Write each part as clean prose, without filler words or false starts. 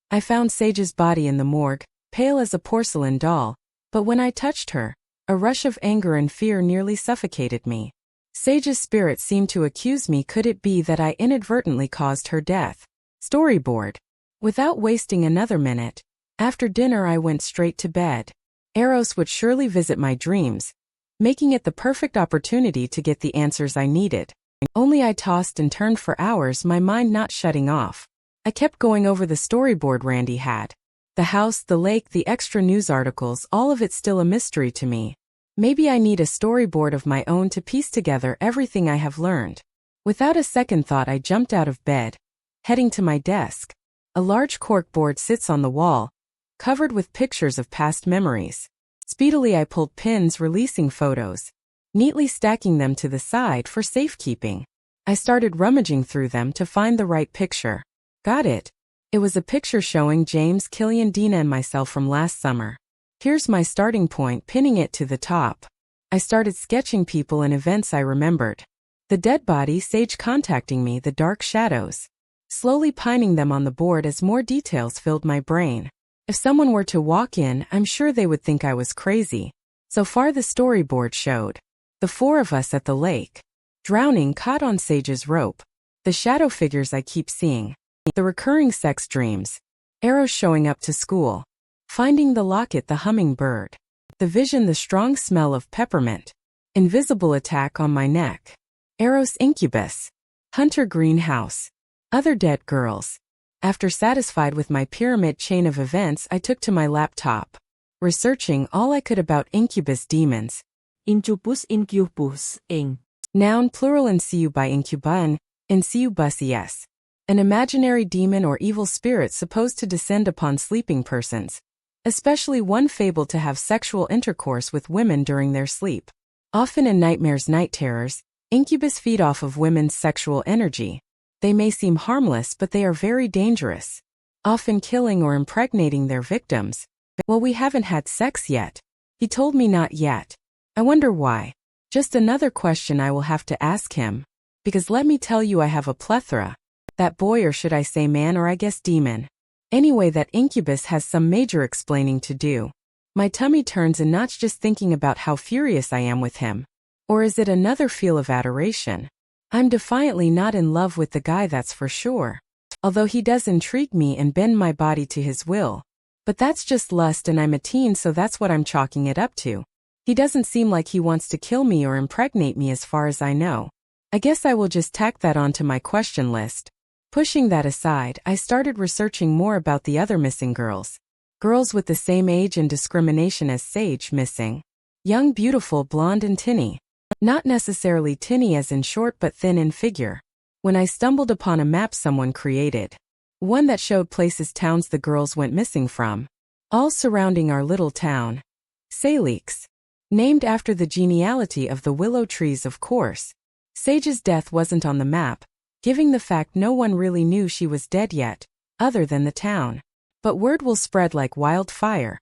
I found Sage's body in the morgue, pale as a porcelain doll, but when I touched her, a rush of anger and fear nearly suffocated me. Sage's spirit seemed to accuse me. Could it be that I inadvertently caused her death? Storyboard. Without wasting another minute, after dinner I went straight to bed. Eros would surely visit my dreams, making it the perfect opportunity to get the answers I needed. Only I tossed and turned for hours, my mind not shutting off. I kept going over the storyboard Randy had. The house, the lake, the extra news articles, all of it still a mystery to me. Maybe I need a storyboard of my own to piece together everything I have learned. Without a second thought I jumped out of bed, heading to my desk. A large cork board sits on the wall, covered with pictures of past memories. Speedily I pulled pins, releasing photos, neatly stacking them to the side for safekeeping. I started rummaging through them to find the right picture. Got it. It was a picture showing James, Killian, Dina and myself from last summer. Here's my starting point, pinning it to the top. I started sketching people and events I remembered. The dead body, Sage contacting me, the dark shadows. Slowly pining them on the board as more details filled my brain. If someone were to walk in, I'm sure they would think I was crazy. So far the storyboard showed the four of us at the lake, drowning, caught on Sage's rope. The shadow figures I keep seeing. The recurring sex dreams. Eros showing up to school. Finding the locket, the hummingbird. The vision, the strong smell of peppermint. Invisible attack on my neck. Eros incubus. Hunter greenhouse. Other dead girls. After satisfied with my pyramid chain of events, I took to my laptop, researching all I could about incubus demons. Incubus, ing. Noun plural insiu by incuban, incubus es. An imaginary demon or evil spirit supposed to descend upon sleeping persons, especially one fabled to have sexual intercourse with women during their sleep. Often in nightmares, night terrors, incubus feed off of women's sexual energy. They may seem harmless, but they are very dangerous, often killing or impregnating their victims. Well, we haven't had sex yet. He told me not yet. I wonder why. Just another question I will have to ask him. Because let me tell you, I have a plethora. That boy, or should I say man, or I guess demon. Anyway, that incubus has some major explaining to do. My tummy turns in knots just thinking about how furious I am with him. Or is it another feel of adoration? I'm defiantly not in love with the guy, that's for sure. Although he does intrigue me and bend my body to his will. But that's just lust, and I'm a teen, so that's what I'm chalking it up to. He doesn't seem like he wants to kill me or impregnate me as far as I know. I guess I will just tack that onto my question list. Pushing that aside, I started researching more about the other missing girls. Girls with the same age and discrimination as Sage missing. Young, beautiful, blonde and tinny. Not necessarily tinny as in short, but thin in figure. When I stumbled upon a map someone created. One that showed places, towns the girls went missing from. All surrounding our little town. Salix. Named after the genealogy of the willow trees, of course. Sage's death wasn't on the map, giving the fact no one really knew she was dead yet, other than the town. But word will spread like wildfire,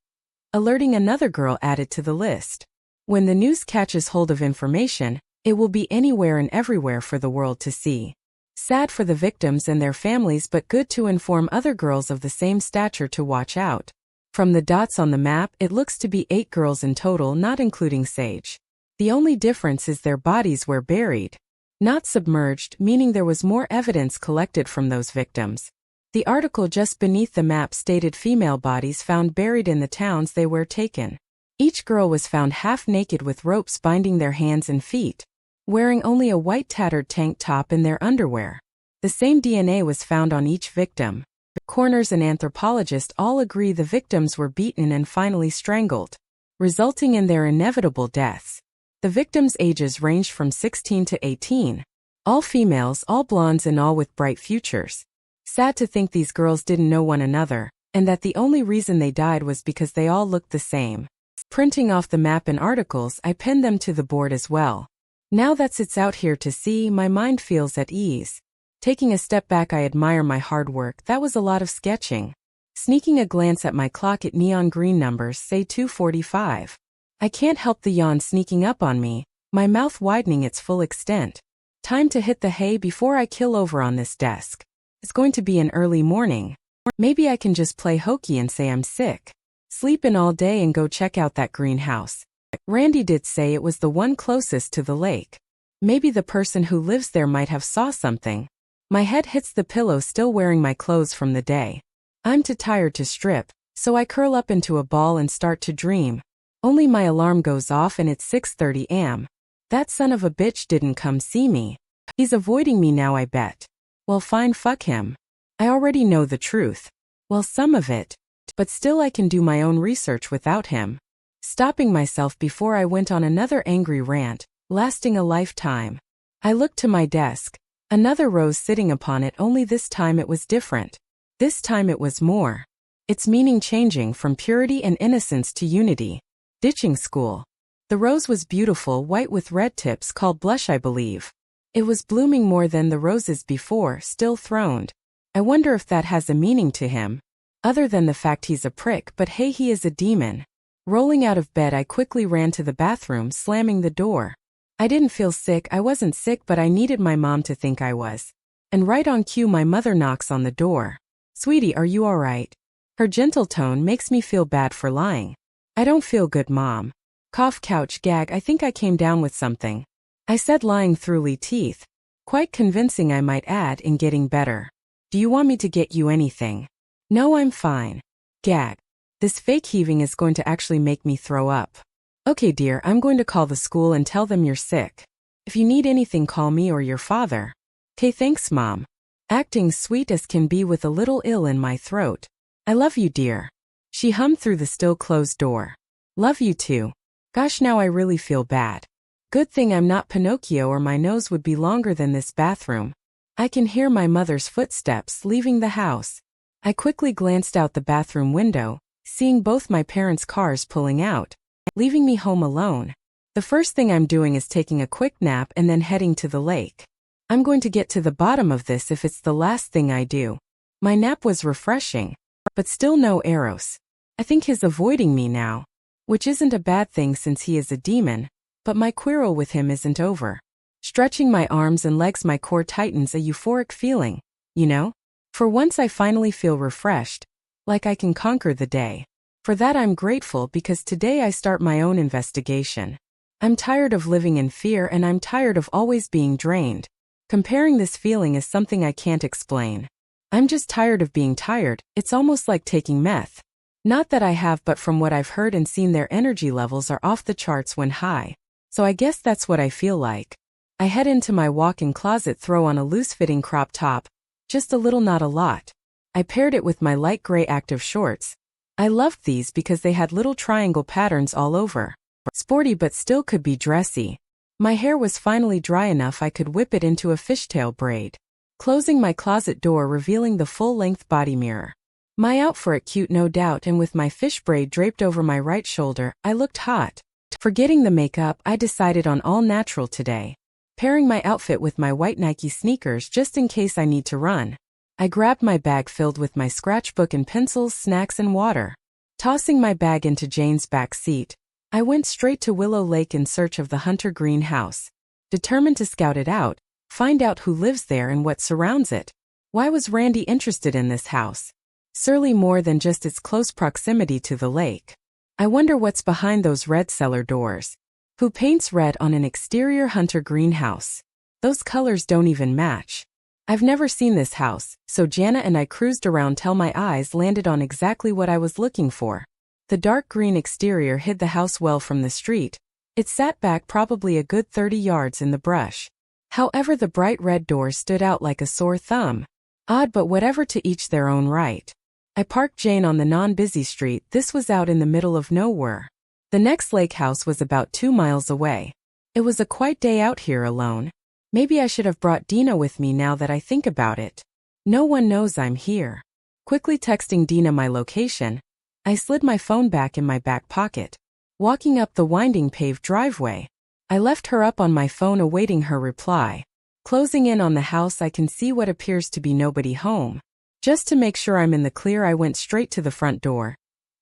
alerting another girl added to the list. When the news catches hold of information, it will be anywhere and everywhere for the world to see. Sad for the victims and their families, but good to inform other girls of the same stature to watch out. From the dots on the map, it looks to be 8 girls in total, not including Sage. The only difference is their bodies were buried, not submerged, meaning there was more evidence collected from those victims. The article just beneath the map stated female bodies found buried in the towns they were taken. Each girl was found half naked with ropes binding their hands and feet, wearing only a white tattered tank top and their underwear. The same DNA was found on each victim. Coroners and anthropologists all agree the victims were beaten and finally strangled, resulting in their inevitable deaths. The victims' ages ranged from 16 to 18. All females, all blondes and all with bright futures. Sad to think these girls didn't know one another, and that the only reason they died was because they all looked the same. Printing off the map and articles, I pinned them to the board as well. Now that it's out here to see, my mind feels at ease. Taking a step back, I admire my hard work. That was a lot of sketching. Sneaking a glance at my clock at neon green numbers say 2:45. I can't help the yawn sneaking up on me, my mouth widening its full extent. Time to hit the hay before I kill over on this desk. It's going to be an early morning. Maybe I can just play hokey and say I'm sick. Sleep in all day and go check out that greenhouse. Randy did say it was the one closest to the lake. Maybe the person who lives there might have saw something. My head hits the pillow, still wearing my clothes from the day. I'm too tired to strip, so I curl up into a ball and start to dream. Only my alarm goes off and it's 6:30 am. That son of a bitch didn't come see me. He's avoiding me now, I bet. Well, fine, fuck him. I already know the truth. Well, some of it. But still I can do my own research without him. Stopping myself before I went on another angry rant, lasting a lifetime. I looked to my desk. Another rose sitting upon it, only this time it was different. This time it was more. Its meaning changing from purity and innocence to unity. Ditching school. The rose was beautiful, white with red tips, called blush, I believe. It was blooming more than the roses before, still throned. I wonder if that has a meaning to him. Other than the fact he's a prick, but hey, he is a demon. Rolling out of bed, I quickly ran to the bathroom, slamming the door. I didn't feel sick, I wasn't sick, but I needed my mom to think I was. And right on cue, my mother knocks on the door. Sweetie, are you alright? Her gentle tone makes me feel bad for lying. I don't feel good, Mom. Cough, couch, gag, I think I came down with something. I said, lying through teeth. Quite convincing, I might add, in getting better. Do you want me to get you anything? No, I'm fine. Gag. This fake heaving is going to actually make me throw up. Okay, dear, I'm going to call the school and tell them you're sick. If you need anything, call me or your father. Okay, thanks, Mom. Acting sweet as can be with a little ill in my throat. I love you, dear. She hummed through the still closed door. Love you too. Gosh, now I really feel bad. Good thing I'm not Pinocchio, or my nose would be longer than this bathroom. I can hear my mother's footsteps leaving the house. I quickly glanced out the bathroom window, seeing both my parents' cars pulling out, leaving me home alone. The first thing I'm doing is taking a quick nap and then heading to the lake. I'm going to get to the bottom of this if it's the last thing I do. My nap was refreshing, but still no Eros. I think he's avoiding me now, which isn't a bad thing since he is a demon, but my quarrel with him isn't over. Stretching my arms and legs, my core tightens, a euphoric feeling, you know? For once I finally feel refreshed, like I can conquer the day. For that I'm grateful, because today I start my own investigation. I'm tired of living in fear, and I'm tired of always being drained. Comparing this feeling is something I can't explain. I'm just tired of being tired. It's almost like taking meth. Not that I have, but from what I've heard and seen, their energy levels are off the charts when high. So I guess that's what I feel like. I head into my walk-in closet, throw on a loose-fitting crop top. Just a little, not a lot. I paired it with my light gray active shorts. I loved these because they had little triangle patterns all over. Sporty but still could be dressy. My hair was finally dry enough I could whip it into a fishtail braid. Closing my closet door, revealing the full-length body mirror. My out for it, cute no doubt, and with my fish braid draped over my right shoulder, I looked hot. Forgetting the makeup, I decided on all natural today. Pairing my outfit with my white Nike sneakers just in case I need to run. I grabbed my bag filled with my scratchbook and pencils, snacks, and water. Tossing my bag into Jane's back seat, I went straight to Willow Lake in search of the Hunter Green house. Determined to scout it out, find out who lives there and what surrounds it. Why was Randy interested in this house? Surely more than just its close proximity to the lake. I wonder what's behind those red cellar doors. Who paints red on an exterior Hunter greenhouse? Those colors don't even match. I've never seen this house, so Jana and I cruised around till my eyes landed on exactly what I was looking for. The dark green exterior hid the house well from the street. It sat back probably a good 30 yards in the brush. However, the bright red doors stood out like a sore thumb. Odd, but whatever, to each their own right. I parked Jane on the non-busy street. This was out in the middle of nowhere. The next lake house was about 2 miles away. It was a quiet day out here alone. Maybe I should have brought Dina with me now that I think about it. No one knows I'm here. Quickly texting Dina my location, I slid my phone back in my back pocket. Walking up the winding paved driveway, I left her up on my phone awaiting her reply. Closing in on the house, I can see what appears to be nobody home. Just to make sure I'm in the clear, I went straight to the front door.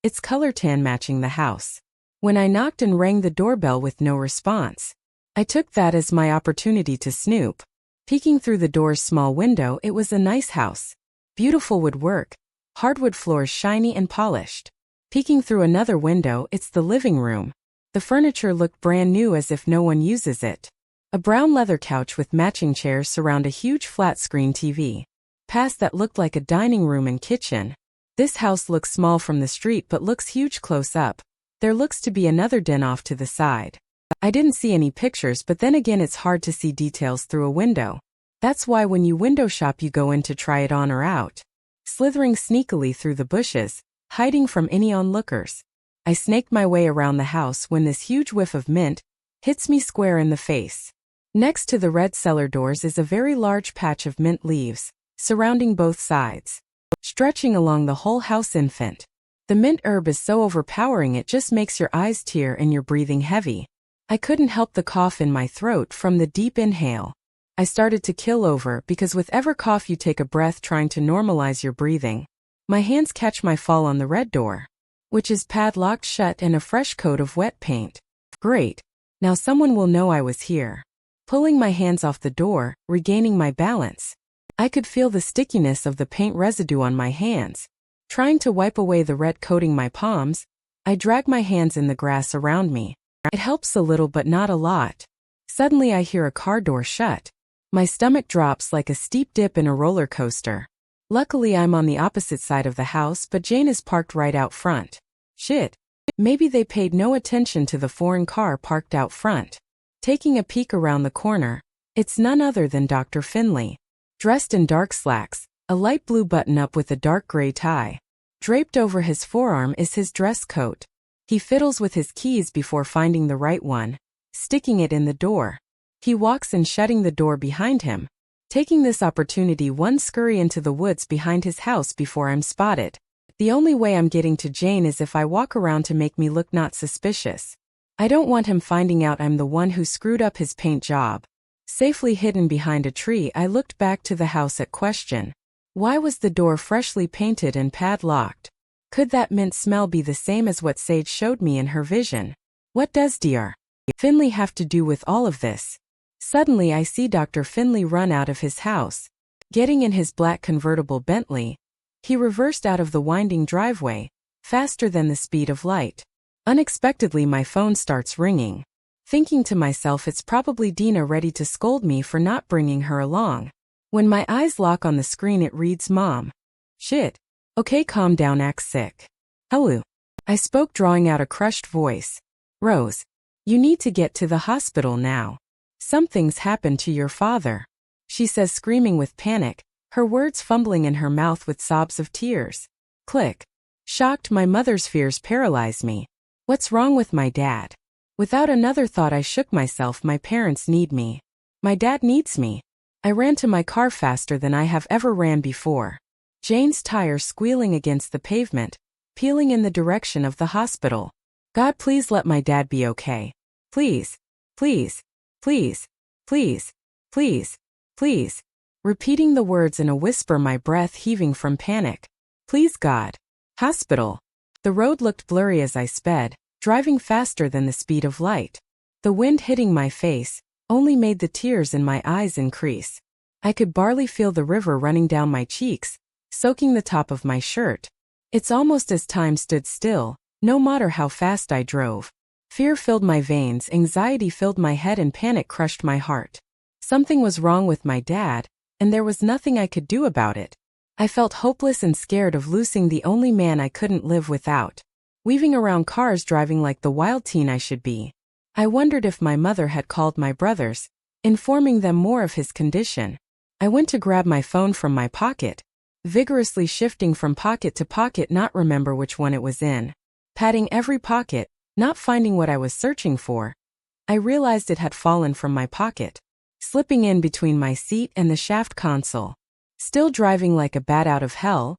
Its color tan matching the house. When I knocked and rang the doorbell with no response, I took that as my opportunity to snoop. Peeking through the door's small window, it was a nice house. Beautiful woodwork. Hardwood floors shiny and polished. Peeking through another window, it's the living room. The furniture looked brand new as if no one uses it. A brown leather couch with matching chairs surround a huge flat-screen TV. Past that looked like a dining room and kitchen. This house looks small from the street but looks huge close up. There looks to be another den off to the side. I didn't see any pictures, but then again it's hard to see details through a window. That's why when you window shop you go in to try it on or out. Slithering sneakily through the bushes, hiding from any onlookers. I snaked my way around the house when this huge whiff of mint hits me square in the face. Next to the red cellar doors is a very large patch of mint leaves, surrounding both sides, stretching along the whole house. Infant. The mint herb is so overpowering it just makes your eyes tear and you're breathing heavy. I couldn't help the cough in my throat from the deep inhale. I started to kill over because with every cough you take a breath trying to normalize your breathing. My hands catch my fall on the red door, which is padlocked shut and a fresh coat of wet paint. Great. Now someone will know I was here. Pulling my hands off the door, regaining my balance. I could feel the stickiness of the paint residue on my hands. Trying to wipe away the red coating my palms, I drag my hands in the grass around me. It helps a little but not a lot. Suddenly I hear a car door shut. My stomach drops like a steep dip in a roller coaster. Luckily I'm on the opposite side of the house, but Jane is parked right out front. Shit. Maybe they paid no attention to the foreign car parked out front. Taking a peek around the corner, it's none other than Dr. Finley. Dressed in dark slacks, a light blue button-up with a dark gray tie. Draped over his forearm is his dress coat. He fiddles with his keys before finding the right one, sticking it in the door. He walks in, shutting the door behind him. Taking this opportunity, one scurry into the woods behind his house before I'm spotted. The only way I'm getting to Jane is if I walk around to make me look not suspicious. I don't want him finding out I'm the one who screwed up his paint job. Safely hidden behind a tree, I looked back to the house at question. Why was the door freshly painted and padlocked? Could that mint smell be the same as what Sage showed me in her vision? What does Dr. Finley have to do with all of this? Suddenly I see Dr. Finley run out of his house. Getting in his black convertible Bentley, he reversed out of the winding driveway, faster than the speed of light. Unexpectedly my phone starts ringing. Thinking to myself it's probably Dina ready to scold me for not bringing her along. When my eyes lock on the screen it reads Mom. Shit. Okay, calm down, act sick. Hello. I spoke, drawing out a crushed voice. Rose. You need to get to the hospital now. Something's happened to your father. She says, screaming with panic, her words fumbling in her mouth with sobs of tears. Click. Shocked, my mother's fears paralyze me. What's wrong with my dad? Without another thought I shook myself. My parents need me. My dad needs me. I ran to my car faster than I have ever ran before. Jane's tires squealing against the pavement, peeling in the direction of the hospital. God, please let my dad be okay. Please. Please. Please. Please. Please. Please. Repeating the words in a whisper, my breath heaving from panic. Please God. Hospital. The road looked blurry as I sped, driving faster than the speed of light. The wind hitting my face only made the tears in my eyes increase. I could barely feel the river running down my cheeks, soaking the top of my shirt. It's almost as time stood still, no matter how fast I drove. Fear filled my veins, anxiety filled my head, and panic crushed my heart. Something was wrong with my dad, and there was nothing I could do about it. I felt hopeless and scared of losing the only man I couldn't live without. Weaving around cars, driving like the wild teen I should be. I wondered if my mother had called my brothers, informing them more of his condition. I went to grab my phone from my pocket, vigorously shifting from pocket to pocket, not remember which one it was in. Patting every pocket, not finding what I was searching for. I realized it had fallen from my pocket, slipping in between my seat and the shaft console. Still driving like a bat out of hell,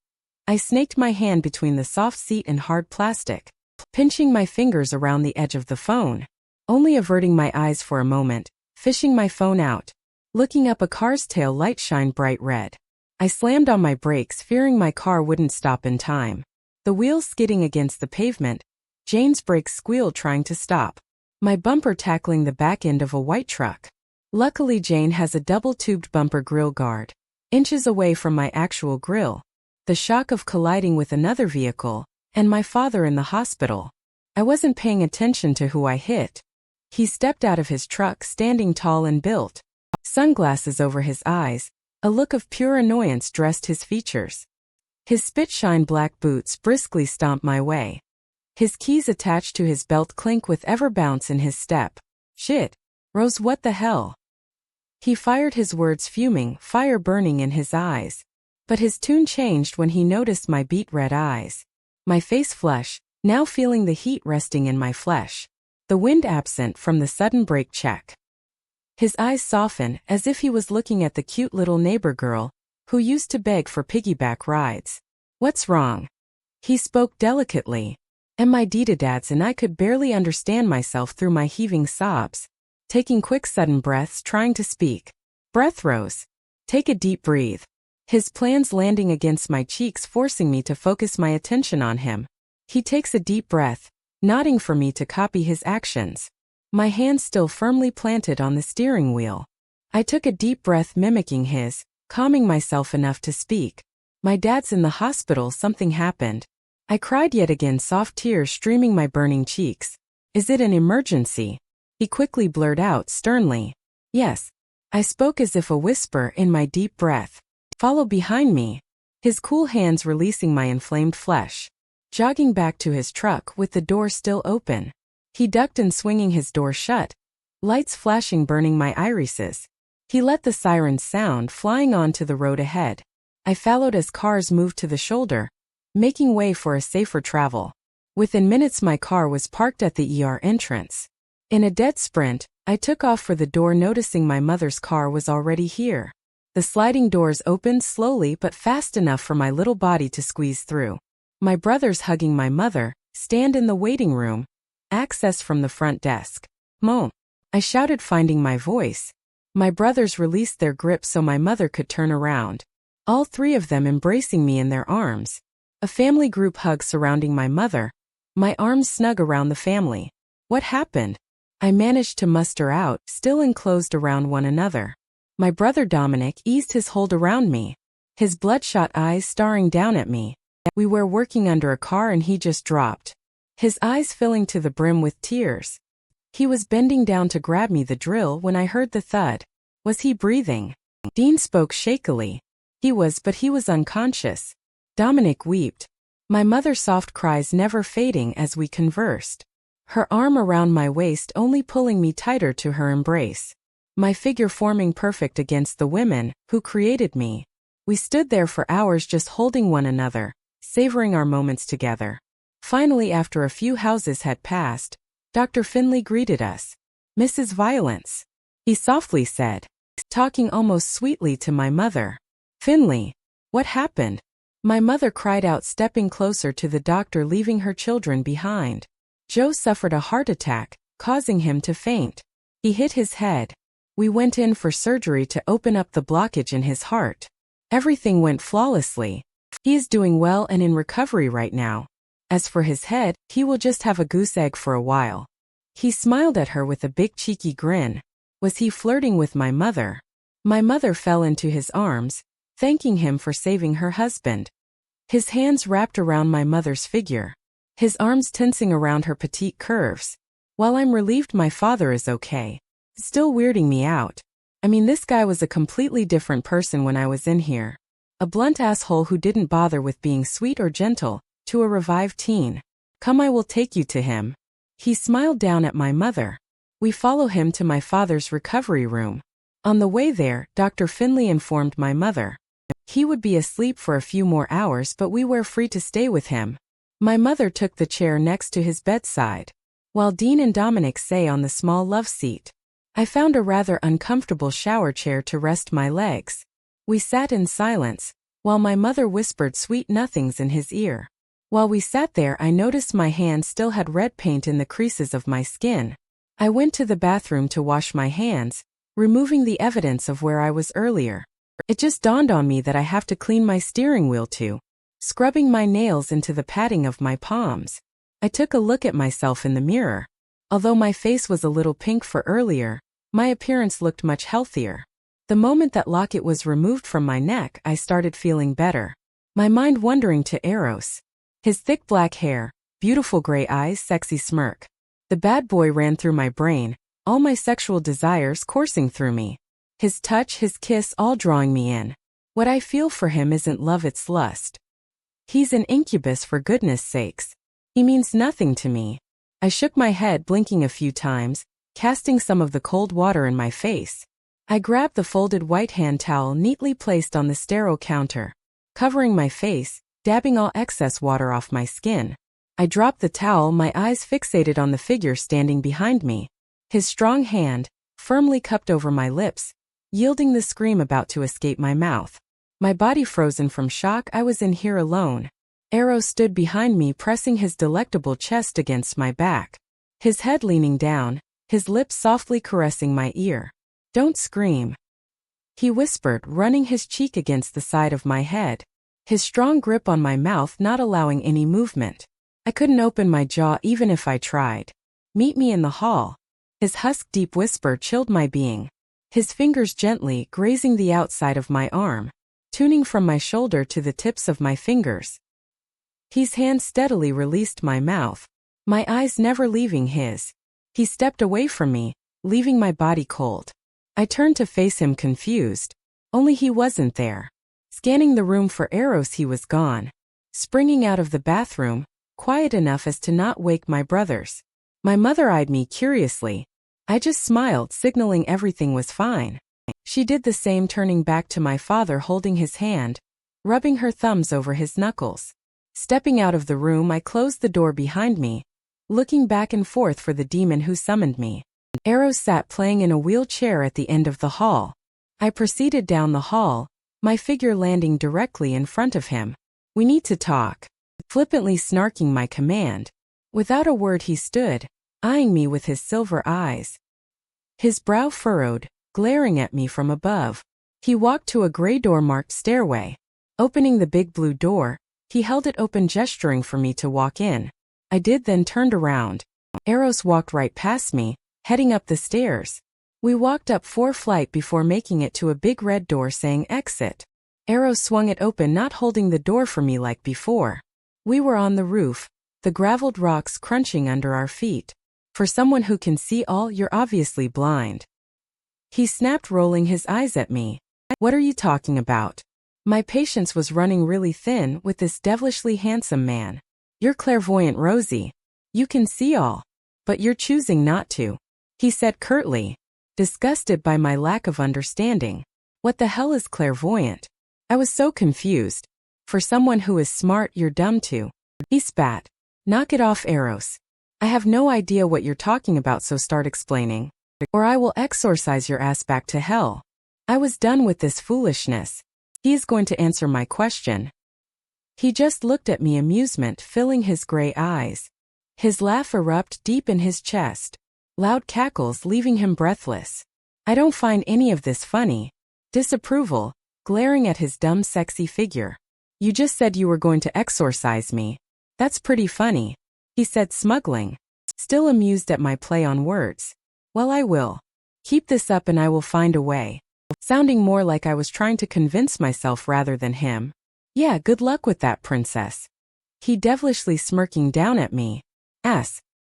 I snaked my hand between the soft seat and hard plastic, pinching my fingers around the edge of the phone, only averting my eyes for a moment, fishing my phone out. Looking up, a car's tail light shined bright red. I slammed on my brakes, fearing my car wouldn't stop in time. The wheels skidding against the pavement, Jane's brakes squealed trying to stop. My bumper tackling the back end of a white truck. Luckily Jane has a double-tubed bumper grill guard, inches away from my actual grill. the shock of colliding with another vehicle, and my father in the hospital. I wasn't paying attention to who I hit. He stepped out of his truck standing tall and built, sunglasses over his eyes, a look of pure annoyance dressed his features. His spit-shine black boots briskly stomped my way. His keys attached to his belt clink with ever bounce in his step. Shit. Rose, what the hell? He fired his words fuming, fire burning in his eyes. But his tune changed when he noticed my beet red eyes. My face flush, now feeling the heat resting in my flesh. The wind absent from the sudden brake check. His eyes soften as if he was looking at the cute little neighbor girl who used to beg for piggyback rides. What's wrong? He spoke delicately. And my dads and I could barely understand myself through my heaving sobs. Taking quick sudden breaths trying to speak. Breath, Rose. Take a deep breathe. His plans landing against my cheeks forcing me to focus my attention on him. He takes a deep breath, nodding for me to copy his actions. My hands still firmly planted on the steering wheel. I took a deep breath mimicking his, calming myself enough to speak. My dad's in the hospital, something happened. I cried yet again, soft tears streaming my burning cheeks. Is it an emergency? He quickly blurred out sternly. Yes. I spoke as if a whisper in my deep breath. Follow behind me. His cool hands releasing my inflamed flesh. Jogging back to his truck with the door still open. He ducked and swinging his door shut. Lights flashing, burning my irises. He let the sirens sound, flying onto the road ahead. I followed as cars moved to the shoulder, making way for a safer travel. Within minutes my car was parked at the ER entrance. In a dead sprint, I took off for the door, noticing my mother's car was already here. The sliding doors opened slowly but fast enough for my little body to squeeze through. My brothers hugging my mother, stand in the waiting room. Access from the front desk. Mom. I shouted, finding my voice. My brothers released their grip so my mother could turn around. All three of them embracing me in their arms. A family group hug surrounding my mother. My arms snug around the family. What happened? I managed to muster out, still enclosed around one another. My brother Dominic eased his hold around me. His bloodshot eyes staring down at me. We were working under a car and he just dropped. His eyes filling to the brim with tears. He was bending down to grab me the drill when I heard the thud. Was he breathing? Dean spoke shakily. He was, but he was unconscious. Dominic wept. My mother's soft cries never fading as we conversed. Her arm around my waist only pulling me tighter to her embrace. My figure forming perfect against the women who created me. We stood there for hours just holding one another, savoring our moments together. Finally, after a few houses had passed, Dr. Finley greeted us. Mrs. Violence, he softly said, talking almost sweetly to my mother. Finley, what happened? My mother cried out, stepping closer to the doctor, leaving her children behind. Joe suffered a heart attack, causing him to faint. He hit his head. We went in for surgery to open up the blockage in his heart. Everything went flawlessly. He is doing well and in recovery right now. As for his head, he will just have a goose egg for a while. He smiled at her with a big cheeky grin. Was he flirting with my mother? My mother fell into his arms, thanking him for saving her husband. His hands wrapped around my mother's figure. His arms tensing around her petite curves. While I'm relieved my father is okay. Still weirding me out. I mean, this guy was a completely different person when I was in here. A blunt asshole who didn't bother with being sweet or gentle, to a revived teen. Come, I will take you to him. He smiled down at my mother. We follow him to my father's recovery room. On the way there, Dr. Finley informed my mother. He would be asleep for a few more hours, but we were free to stay with him. My mother took the chair next to his bedside, while Dean and Dominic sat on the small love seat. I found a rather uncomfortable shower chair to rest my legs. We sat in silence, while my mother whispered sweet nothings in his ear. While we sat there, I noticed my hands still had red paint in the creases of my skin. I went to the bathroom to wash my hands, removing the evidence of where I was earlier. It just dawned on me that I have to clean my steering wheel too. Scrubbing my nails into the padding of my palms. I took a look at myself in the mirror. Although my face was a little pink for earlier, my appearance looked much healthier. The moment that locket was removed from my neck, I started feeling better. My mind wandering to Eros. His thick black hair, beautiful gray eyes, sexy smirk. The bad boy ran through my brain, all my sexual desires coursing through me. His touch, his kiss, all drawing me in. What I feel for him isn't love, it's lust. He's an incubus, for goodness sakes. He means nothing to me. I shook my head, blinking a few times, casting some of the cold water in my face. I grabbed the folded white hand towel neatly placed on the sterile counter, covering my face, dabbing all excess water off my skin. I dropped the towel, my eyes fixated on the figure standing behind me. His strong hand, firmly cupped over my lips, yielding the scream about to escape my mouth. My body frozen from shock, I was in here alone. Eros stood behind me, pressing his delectable chest against my back. His head leaning down, his lips softly caressing my ear. "Don't scream," he whispered, running his cheek against the side of my head. His strong grip on my mouth not allowing any movement. I couldn't open my jaw even if I tried. "Meet me in the hall." His husk-deep whisper chilled my being. His fingers gently grazing the outside of my arm, tuning from my shoulder to the tips of my fingers. His hand steadily released my mouth, my eyes never leaving his. He stepped away from me, leaving my body cold. I turned to face him confused. Only he wasn't there. Scanning the room for Eros, he was gone. Springing out of the bathroom, quiet enough as to not wake my brothers. My mother eyed me curiously. I just smiled, signaling everything was fine. She did the same, turning back to my father holding his hand, rubbing her thumbs over his knuckles. Stepping out of the room, I closed the door behind me, looking back and forth for the demon who summoned me. Eros sat playing in a wheelchair at the end of the hall. I proceeded down the hall, my figure landing directly in front of him. "We need to talk," flippantly snarking my command. Without a word he stood, eyeing me with his silver eyes. His brow furrowed, glaring at me from above. He walked to a gray door-marked stairway. Opening the big blue door, he held it open, gesturing for me to walk in. I did, then turned around. Eros walked right past me, heading up the stairs. We walked up 4 flights before making it to a big red door saying exit. Eros swung it open, not holding the door for me like before. We were on the roof, the graveled rocks crunching under our feet. "For someone who can see all, you're obviously blind," he snapped, rolling his eyes at me. "What are you talking about?" My patience was running really thin with this devilishly handsome man. "You're clairvoyant, Rosie. You can see all. But you're choosing not to," he said curtly, disgusted by my lack of understanding. What the hell is clairvoyant? I was so confused. "For someone who is smart, you're dumb too," he spat. "Knock it off, Eros. I have no idea what you're talking about, so start explaining, or I will exorcise your ass back to hell." I was done with this foolishness. He is going to answer my question. He just looked at me, amusement filling his gray eyes. His laugh erupted deep in his chest, loud cackles leaving him breathless. I don't find any of this funny. Disapproval, glaring at his dumb sexy figure. "You just said you were going to exorcise me. That's pretty funny," he said, smuggling, still amused at my play on words. "Well, I will. Keep this up and I will find a way," sounding more like I was trying to convince myself rather than him. "Yeah, good luck with that, princess," he devilishly smirking down at me.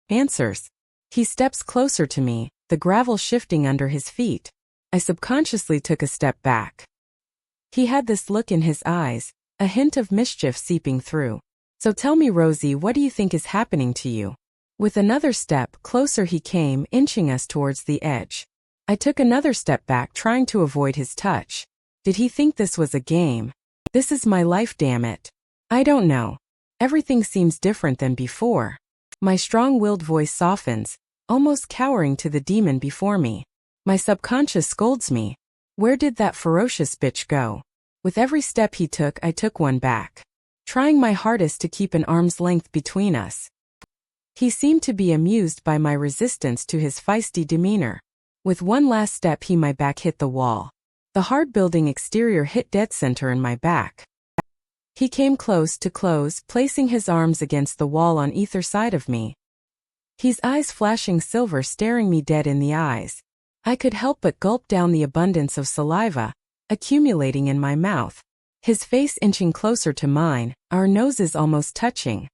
Answers. He steps closer to me, the gravel shifting under his feet. I subconsciously took a step back. He had this look in his eyes, a hint of mischief seeping through. "So tell me, Rosie, what do you think is happening to you?" With another step closer he came, inching us towards the edge. I took another step back, trying to avoid his touch. Did he think this was a game? This is my life, damn it. I don't know. Everything seems different than before. My strong-willed voice softens, almost cowering to the demon before me. My subconscious scolds me. Where did that ferocious bitch go? With every step he took, I took one back, trying my hardest to keep an arm's length between us. He seemed to be amused by my resistance to his feisty demeanor. With one last step, my back hit the wall. The hard building exterior hit dead center in my back. He came close, placing his arms against the wall on either side of me. His eyes flashing silver, staring me dead in the eyes. I could help but gulp down the abundance of saliva accumulating in my mouth. his face inching closer to mine, our noses almost touching.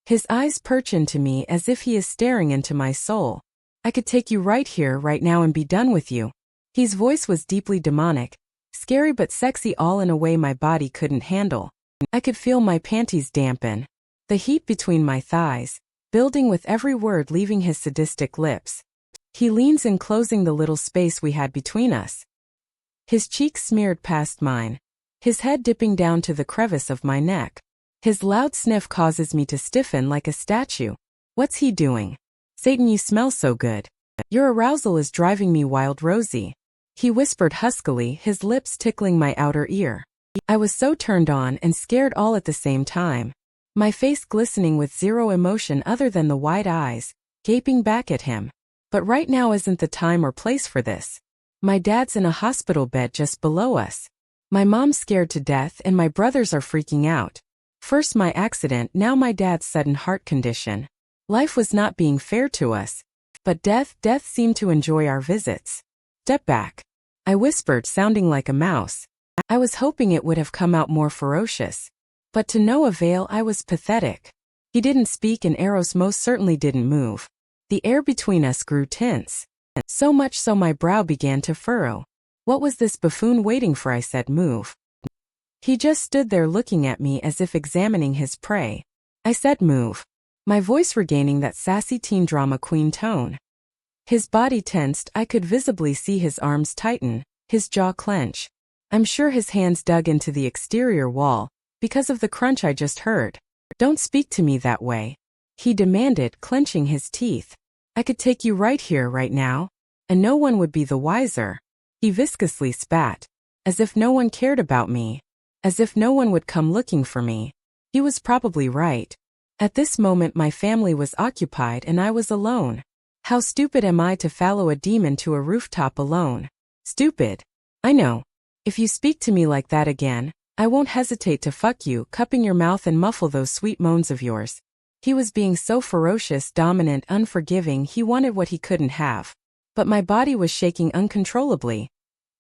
His eyes perch into me as if he is staring into my soul. I could take you right here, right now and be done with you. His voice was deeply demonic, scary but sexy all in a way my body couldn't handle. I could feel my panties dampen, the heat between my thighs, building with every word leaving his sadistic lips. He leans in, closing the little space we had between us. His cheeks smeared past mine, his head dipping down to the crevice of my neck. His loud sniff causes me to stiffen like a statue. What's he doing? Satan, you smell so good. Your arousal is driving me wild, Rosie. He whispered huskily, his lips tickling my outer ear. I was so turned on and scared all at the same time. My face glistening with zero emotion other than the wide eyes, gaping back at him. But right now isn't the time or place for this. My dad's in a hospital bed just below us. My mom's scared to death and my brothers are freaking out. First my accident, now my dad's sudden heart condition. Life was not being fair to us. But death seemed to enjoy our visits. Step back, I whispered, sounding like a mouse. I was hoping it would have come out more ferocious. But to no avail, I was pathetic. He didn't speak and Eros most certainly didn't move. The air between us grew tense. So much so my brow began to furrow. What was this buffoon waiting for? I said, move. He just stood there looking at me as if examining his prey. I said, move. My voice regaining that sassy teen drama queen tone. His body tensed, I could visibly see his arms tighten, his jaw clench. I'm sure his hands dug into the exterior wall, because of the crunch I just heard. Don't speak to me that way, he demanded, clenching his teeth. I could take you right here, right now, and no one would be the wiser. He viscously spat, as if no one cared about me, as if no one would come looking for me. He was probably right. At this moment my family was occupied and I was alone. How stupid am I to follow a demon to a rooftop alone? Stupid. I know. If you speak to me like that again, I won't hesitate to fuck you, cupping your mouth and muffle those sweet moans of yours. He was being so ferocious, dominant, unforgiving, he wanted what he couldn't have. But my body was shaking uncontrollably.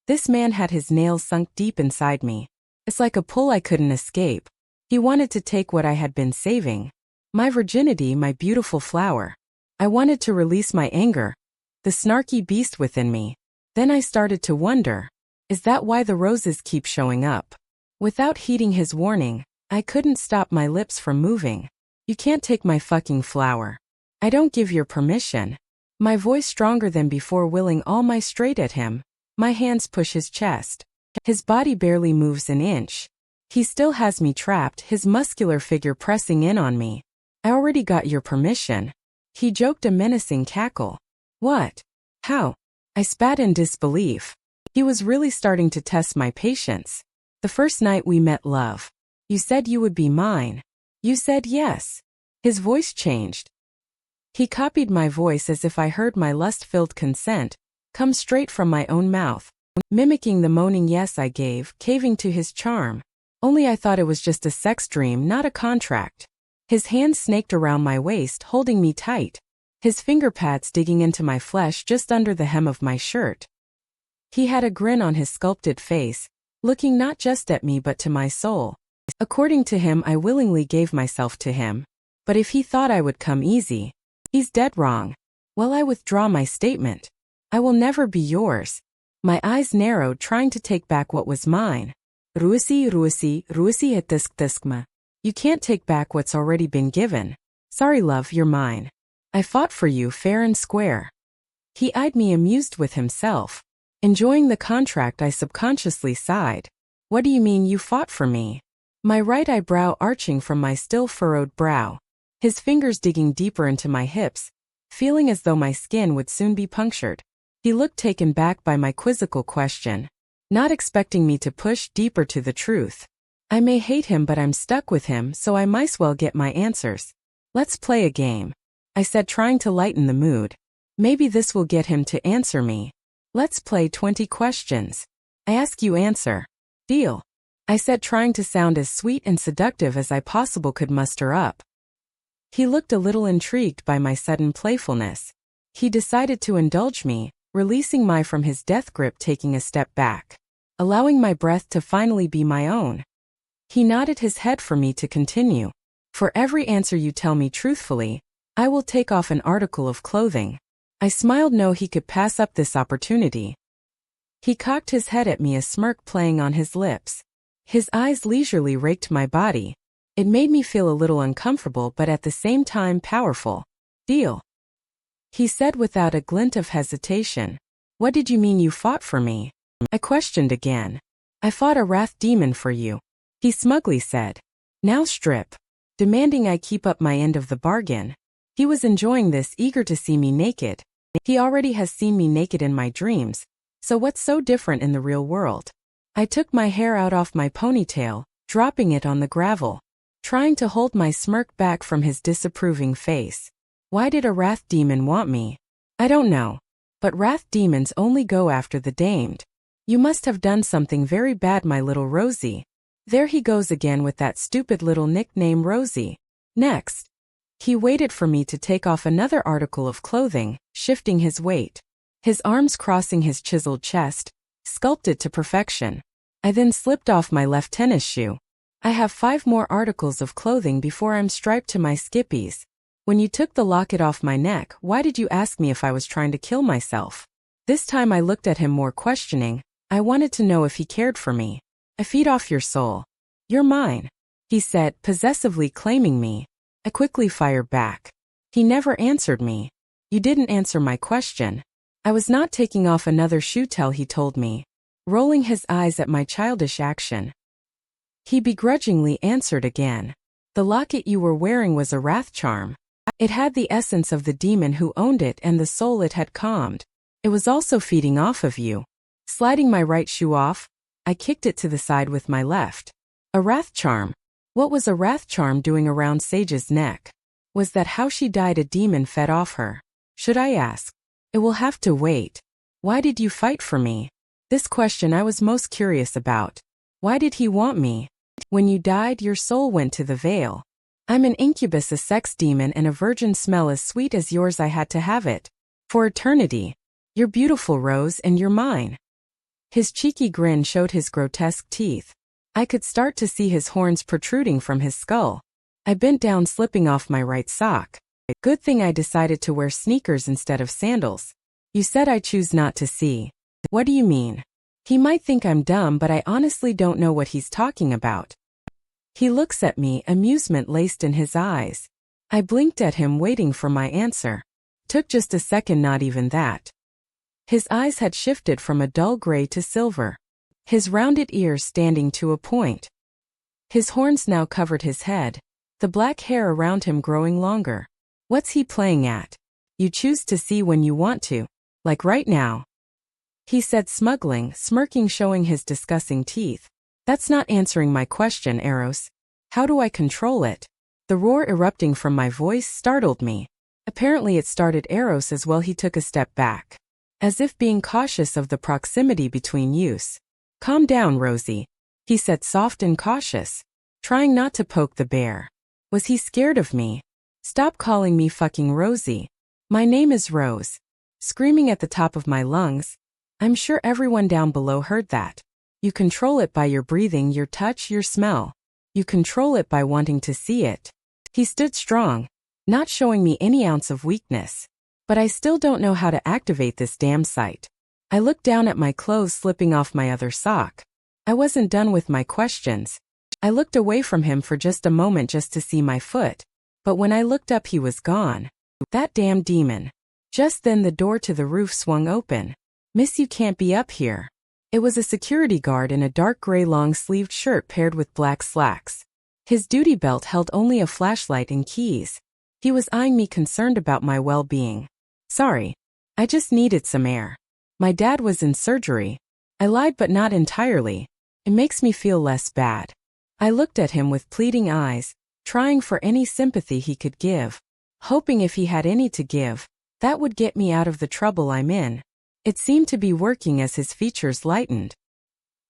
This man had his nails sunk deep inside me. It's like a pull I couldn't escape. He wanted to take what I had been saving. My virginity, my beautiful flower. I wanted to release my anger, the snarky beast within me. Then I started to wonder, is that why the roses keep showing up? Without heeding his warning, I couldn't stop my lips from moving. You can't take my fucking flower. I don't give your permission. My voice stronger than before, willing all my straight at him. My hands push his chest. His body barely moves an inch. He still has me trapped, his muscular figure pressing in on me. I already got your permission. He joked, a menacing cackle. What? How? I spat in disbelief. He was really starting to test my patience. The first night we met, love. You said you would be mine. You said yes. His voice changed. He copied my voice as if I heard my lust-filled consent come straight from my own mouth, mimicking the moaning yes I gave, caving to his charm. Only I thought it was just a sex dream, not a contract. His hands snaked around my waist, holding me tight. His finger pads digging into my flesh just under the hem of my shirt. He had a grin on his sculpted face, looking not just at me but to my soul. According to him, I willingly gave myself to him. But if he thought I would come easy, he's dead wrong. Well, I withdraw my statement. I will never be yours. My eyes narrowed, trying to take back what was mine. Rusi etiskma. You can't take back what's already been given. Sorry, love, you're mine. I fought for you fair and square. He eyed me, amused with himself. Enjoying the contract, I subconsciously sighed. What do you mean you fought for me? My right eyebrow arching from my still furrowed brow. His fingers digging deeper into my hips, feeling as though my skin would soon be punctured. He looked taken back by my quizzical question, not expecting me to push deeper to the truth. I may hate him, but I'm stuck with him, so I might's well get my answers. Let's play a game, I said, trying to lighten the mood. Maybe this will get him to answer me. Let's play 20 questions. I ask, you answer. Deal, I said, trying to sound as sweet and seductive as I possibly could muster up. He looked a little intrigued by my sudden playfulness. He decided to indulge me, releasing my from his death grip, taking a step back. allowing my breath to finally be my own. He nodded his head for me to continue. For every answer you tell me truthfully, I will take off an article of clothing. I smiled no he could pass up this opportunity. He cocked his head at me, a smirk playing on his lips. His eyes leisurely raked my body. It made me feel a little uncomfortable but at the same time powerful. Deal, he said without a glint of hesitation. What did you mean you fought for me? I questioned again. I fought a wrath demon for you, he smugly said. Now strip, demanding I keep up my end of the bargain. He was enjoying this, eager to see me naked. He already has seen me naked in my dreams, so what's so different in the real world? I took my hair out off my ponytail, dropping it on the gravel, trying to hold my smirk back from his disapproving face. Why did a wrath demon want me? I don't know. But wrath demons only go after the damned. You must have done something very bad, my little Rosie. There he goes again with that stupid little nickname Rosie. Next. He waited for me to take off another article of clothing, shifting his weight. His arms crossing his chiseled chest, sculpted to perfection. I then slipped off my left tennis shoe. I have 5 more articles of clothing before I'm striped to my skippies. When you took the locket off my neck, why did you ask me if I was trying to kill myself? This time I looked at him more questioning. I wanted to know if he cared for me. I feed off your soul. You're mine, he said, possessively claiming me. I quickly fired back. He never answered me. You didn't answer my question. I was not taking off another shoe till he told me, rolling his eyes at my childish action. He begrudgingly answered again. The locket you were wearing was a wrath charm. It had the essence of the demon who owned it and the soul it had calmed. It was also feeding off of you. Sliding my right shoe off, I kicked it to the side with my left. A wrath charm. What was a wrath charm doing around Sage's neck? Was that how she died? A demon fed off her? Should I ask? It will have to wait. Why did you fight for me? This question I was most curious about. Why did he want me? When you died, your soul went to the veil. I'm an incubus, a sex demon, and a virgin smell as sweet as yours. I had to have it. For eternity. You're beautiful, Rose, and you're mine. His cheeky grin showed his grotesque teeth. I could start to see his horns protruding from his skull. I bent down, slipping off my right sock. Good thing I decided to wear sneakers instead of sandals. You said I choose not to see. What do you mean? He might think I'm dumb, but I honestly don't know what he's talking about. He looks at me, amusement laced in his eyes. I blinked at him, waiting for my answer. Took just a second, not even that. His eyes had shifted from a dull gray to silver. His rounded ears standing to a point. His horns now covered his head, the black hair around him growing longer. What's he playing at? You choose to see when you want to, like right now, he said, smirking, showing his disgusting teeth. That's not answering my question, Eros. How do I control it? The roar erupting from my voice startled me. Apparently it started Eros as well. He took a step back, as if being cautious of the proximity between use. Calm down, Rosie, he said, soft and cautious, trying not to poke the bear. Was he scared of me? Stop calling me fucking Rosie. My name is Rose. Screaming at the top of my lungs. I'm sure everyone down below heard that. You control it by your breathing, your touch, your smell. You control it by wanting to see it. He stood strong, not showing me any ounce of weakness. But I still don't know how to activate this damn sight. I looked down at my clothes, slipping off my other sock. I wasn't done with my questions. I looked away from him for just a moment just to see my foot. But when I looked up, he was gone. That damn demon. Just then the door to the roof swung open. Miss, you can't be up here. It was a security guard in a dark gray long-sleeved shirt paired with black slacks. His duty belt held only a flashlight and keys. He was eyeing me, concerned about my well-being. Sorry. I just needed some air. My dad was in surgery. I lied, but not entirely. It makes me feel less bad. I looked at him with pleading eyes, trying for any sympathy he could give, hoping if he had any to give, that would get me out of the trouble I'm in. It seemed to be working as his features lightened.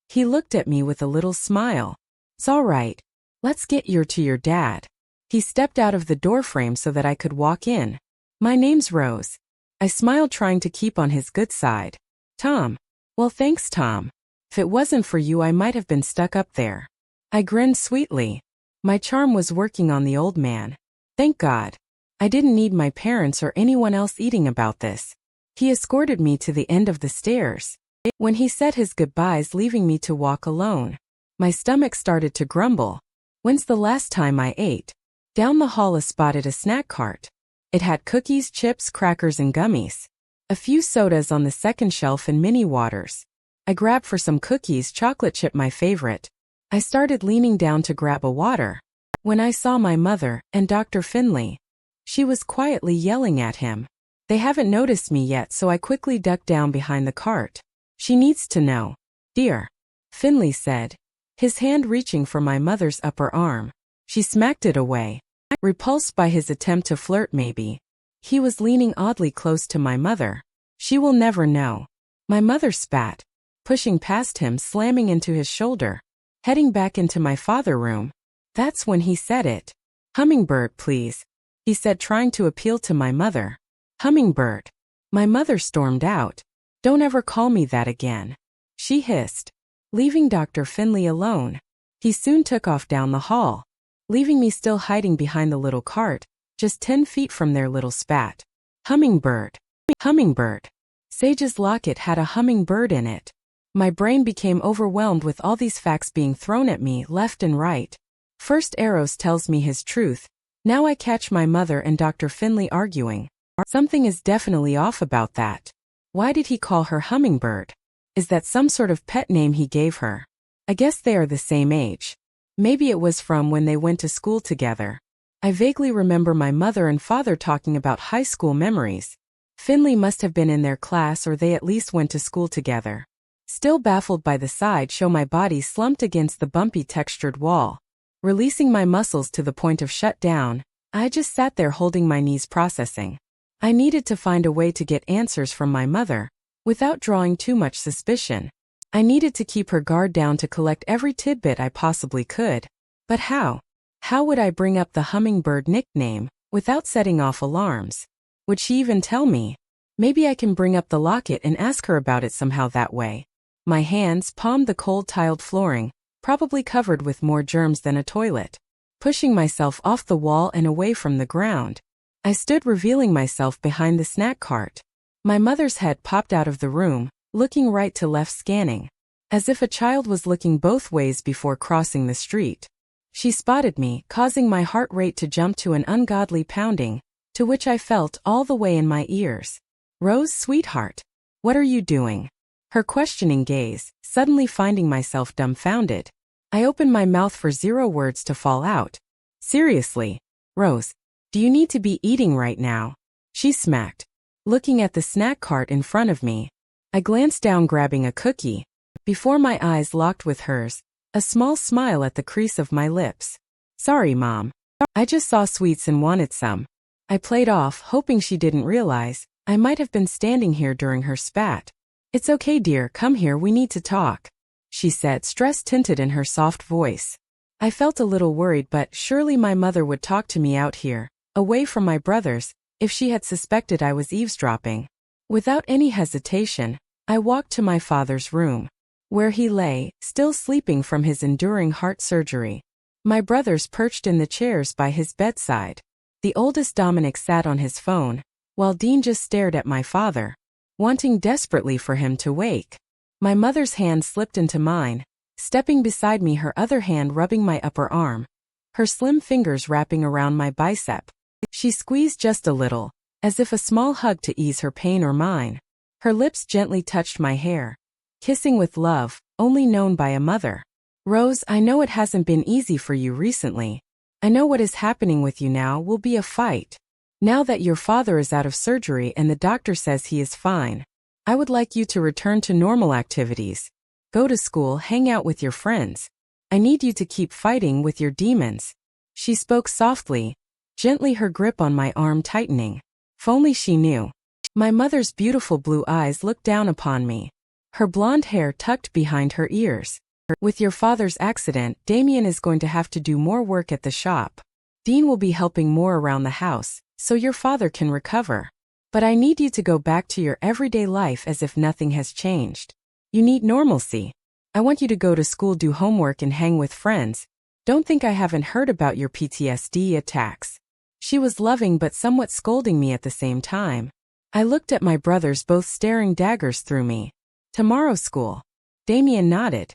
He looked at me with a little smile. It's all right. Let's get you to your dad. He stepped out of the doorframe so that I could walk in. My name's Rose. I smiled, trying to keep on his good side. Tom. Well, thanks, Tom. If it wasn't for you, I might have been stuck up there. I grinned sweetly. My charm was working on the old man. Thank God. I didn't need my parents or anyone else eating about this. He escorted me to the end of the stairs. When he said his goodbyes, leaving me to walk alone, my stomach started to grumble. When's the last time I ate? Down the hall I spotted a snack cart. It had cookies, chips, crackers, and gummies. A few sodas on the second shelf and mini waters. I grabbed for some cookies, chocolate chip my favorite. I started leaning down to grab a water when I saw my mother and Dr. Finley. She was quietly yelling at him. They haven't noticed me yet, so I quickly ducked down behind the cart. She needs to know. Dear, Finley said, his hand reaching for my mother's upper arm. She smacked it away. Repulsed by his attempt to flirt maybe. He was leaning oddly close to my mother. She will never know. My mother spat, pushing past him, slamming into his shoulder. Heading back into my father room. That's when he said it. Hummingbird, please, he said, trying to appeal to my mother. Hummingbird. My mother stormed out. Don't ever call me that again, she hissed. Leaving Dr. Finley alone, he soon took off down the hall, leaving me still hiding behind the little cart, just 10 feet from their little spat. Hummingbird. Hummingbird. Sage's locket had a hummingbird in it. My brain became overwhelmed with all these facts being thrown at me left and right. First Eros tells me his truth. Now I catch my mother and Dr. Finley arguing. Something is definitely off about that. Why did he call her Hummingbird? Is that some sort of pet name he gave her? I guess they are the same age. Maybe it was from when they went to school together. I vaguely remember my mother and father talking about high school memories. Finley must have been in their class, or they at least went to school together. Still baffled by the sideshow, my body slumped against the bumpy textured wall. Releasing my muscles to the point of shutdown, I just sat there holding my knees, processing. I needed to find a way to get answers from my mother, without drawing too much suspicion. I needed to keep her guard down to collect every tidbit I possibly could. But how? How would I bring up the Hummingbird nickname, without setting off alarms? Would she even tell me? Maybe I can bring up the locket and ask her about it somehow that way. My hands palmed the cold tiled flooring, probably covered with more germs than a toilet. Pushing myself off the wall and away from the ground, I stood revealing myself behind the snack cart. My mother's head popped out of the room, looking right to left, scanning, as if a child was looking both ways before crossing the street. She spotted me, causing my heart rate to jump to an ungodly pounding, to which I felt all the way in my ears. Rose, sweetheart, what are you doing? Her questioning gaze, suddenly finding myself dumbfounded. I opened my mouth for 0 words to fall out. Seriously, Rose, do you need to be eating right now? She smacked, looking at the snack cart in front of me. I glanced down, grabbing a cookie. Before my eyes locked with hers, a small smile at the crease of my lips. Sorry, Mom. I just saw sweets and wanted some. I played off, hoping she didn't realize I might have been standing here during her spat. It's okay, dear, come here, we need to talk, she said, stress tinted in her soft voice. I felt a little worried, but surely my mother would talk to me out here, away from my brothers, if she had suspected I was eavesdropping. Without any hesitation, I walked to my father's room, where he lay, still sleeping from his enduring heart surgery. My brothers perched in the chairs by his bedside. The oldest, Dominic, sat on his phone, while Dean just stared at my father, wanting desperately for him to wake. My mother's hand slipped into mine, stepping beside me, her other hand rubbing my upper arm, her slim fingers wrapping around my bicep. She squeezed just a little, as if a small hug to ease her pain or mine. Her lips gently touched my hair, kissing with love, only known by a mother. Rose, I know it hasn't been easy for you recently. I know what is happening with you now will be a fight. Now that your father is out of surgery and the doctor says he is fine, I would like you to return to normal activities. Go to school, hang out with your friends. I need you to keep fighting with your demons. She spoke softly, gently, her grip on my arm tightening. If only she knew. My mother's beautiful blue eyes looked down upon me, her blonde hair tucked behind her ears. With your father's accident, Damien is going to have to do more work at the shop. Dean will be helping more around the house, so your father can recover. But I need you to go back to your everyday life as if nothing has changed. You need normalcy. I want you to go to school, do homework, and hang with friends. Don't think I haven't heard about your PTSD attacks. She was loving but somewhat scolding me at the same time. I looked at my brothers, both staring daggers through me. Tomorrow school. Damien nodded.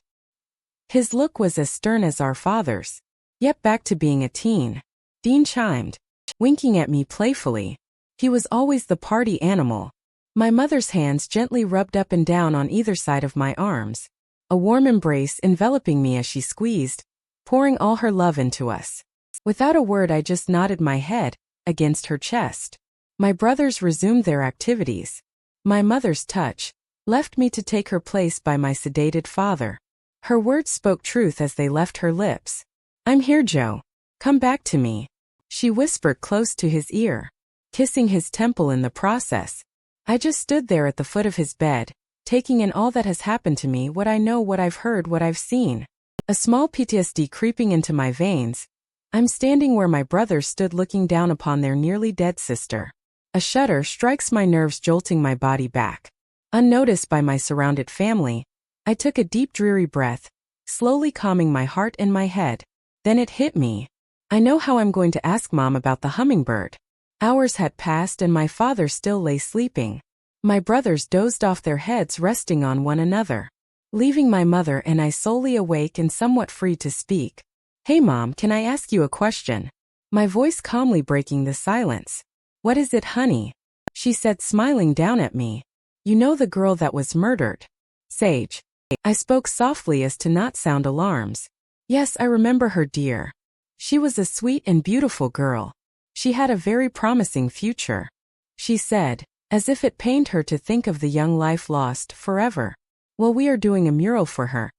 His look was as stern as our father's. Yep, back to being a teen. Dean chimed, winking at me playfully. He was always the party animal. My mother's hands gently rubbed up and down on either side of my arms. A warm embrace enveloping me as she squeezed, pouring all her love into us. Without a word, I just nodded my head against her chest. My brothers resumed their activities. My mother's touch left me to take her place by my sedated father. Her words spoke truth as they left her lips. I'm here, Joe. Come back to me. She whispered close to his ear, kissing his temple in the process. I just stood there at the foot of his bed, taking in all that has happened to me, what I know, what I've heard, what I've seen. A small PTSD creeping into my veins. I'm standing where my brothers stood, looking down upon their nearly dead sister. A shudder strikes my nerves, jolting my body back. Unnoticed by my surrounded family, I took a deep, dreary breath, slowly calming my heart and my head. Then it hit me. I know how I'm going to ask Mom about the hummingbird. Hours had passed and my father still lay sleeping. My brothers dozed off, their heads resting on one another, leaving my mother and I solely awake and somewhat free to speak. Hey Mom, can I ask you a question? My voice calmly breaking the silence. What is it, honey? She said, smiling down at me. You know the girl that was murdered? Sage. I spoke softly as to not sound alarms. Yes, I remember her, dear. She was a sweet and beautiful girl. She had a very promising future, she said, as if it pained her to think of the young life lost forever. Well, we are doing a mural for her.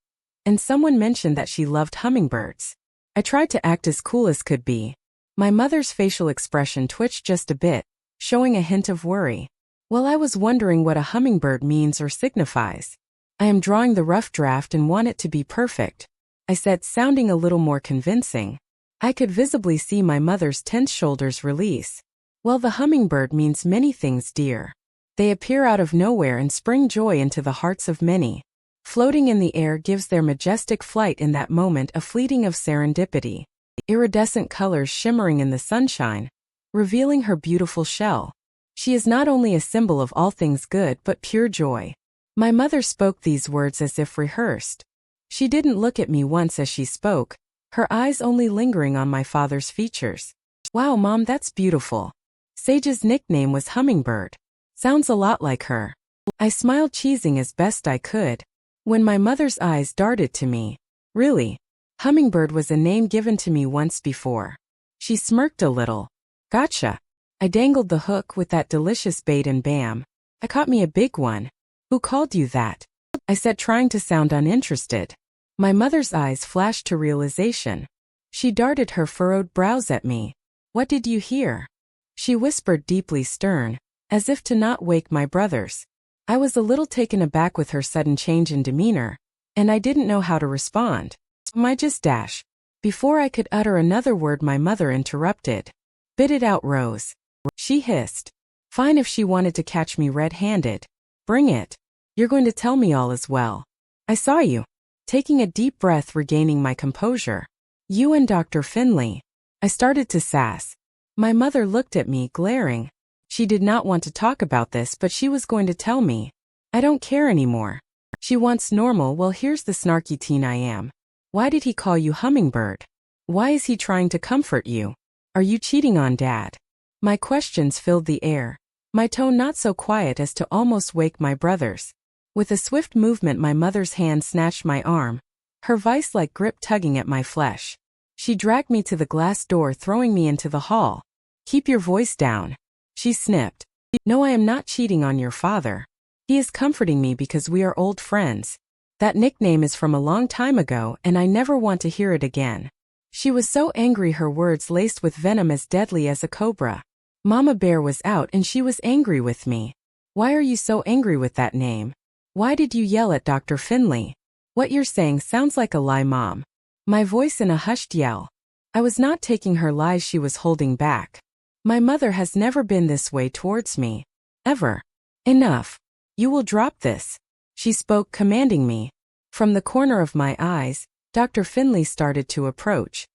And someone mentioned that she loved hummingbirds. I tried to act as cool as could be. My mother's facial expression twitched just a bit, showing a hint of worry. Well, I was wondering what a hummingbird means or signifies. I am drawing the rough draft and want it to be perfect, I said, sounding a little more convincing. I could visibly see my mother's tense shoulders release. Well, the hummingbird means many things, dear. They appear out of nowhere and spring joy into the hearts of many. Floating in the air gives their majestic flight in that moment a fleeting of serendipity. Iridescent colors shimmering in the sunshine, revealing her beautiful shell. She is not only a symbol of all things good but pure joy. My mother spoke these words as if rehearsed. She didn't look at me once as she spoke, her eyes only lingering on my father's features. Wow, Mom, that's beautiful. Sage's nickname was Hummingbird. Sounds a lot like her. I smiled, cheesing as best I could. When my mother's eyes darted to me. Really? Hummingbird was a name given to me once before. She smirked a little. Gotcha. I dangled the hook with that delicious bait and bam. I caught me a big one. Who called you that? I said, trying to sound uninterested. My mother's eyes flashed to realization. She darted her furrowed brows at me. What did you hear? She whispered, deeply stern, as if to not wake my brothers. I was a little taken aback with her sudden change in demeanor, and I didn't know how to respond. I just dash. Before I could utter another word, my mother interrupted. Bit it out, Rose. She hissed. Fine, if she wanted to catch me red-handed. Bring it. You're going to tell me all as well. I saw you. Taking a deep breath, regaining my composure. You and Dr. Finley. I started to sass. My mother looked at me, glaring. She did not want to talk about this, but she was going to tell me. I don't care anymore. She wants normal. Well, here's the snarky teen I am. Why did he call you Hummingbird? Why is he trying to comfort you? Are you cheating on Dad? My questions filled the air, my tone not so quiet as to almost wake my brothers. With a swift movement, my mother's hand snatched my arm, her vice-like grip tugging at my flesh. She dragged me to the glass door, throwing me into the hall. Keep your voice down, she snipped. No, I am not cheating on your father. He is comforting me because we are old friends. That nickname is from a long time ago and I never want to hear it again. She was so angry, her words laced with venom as deadly as a cobra. Mama Bear was out and she was angry with me. Why are you so angry with that name? Why did you yell at Dr. Finley? What you're saying sounds like a lie, Mom. My voice in a hushed yell. I was not taking her lies, she was holding back. My mother has never been this way towards me. Ever. Enough. You will drop this. She spoke, commanding me. From the corner of my eyes, Dr. Finley started to approach.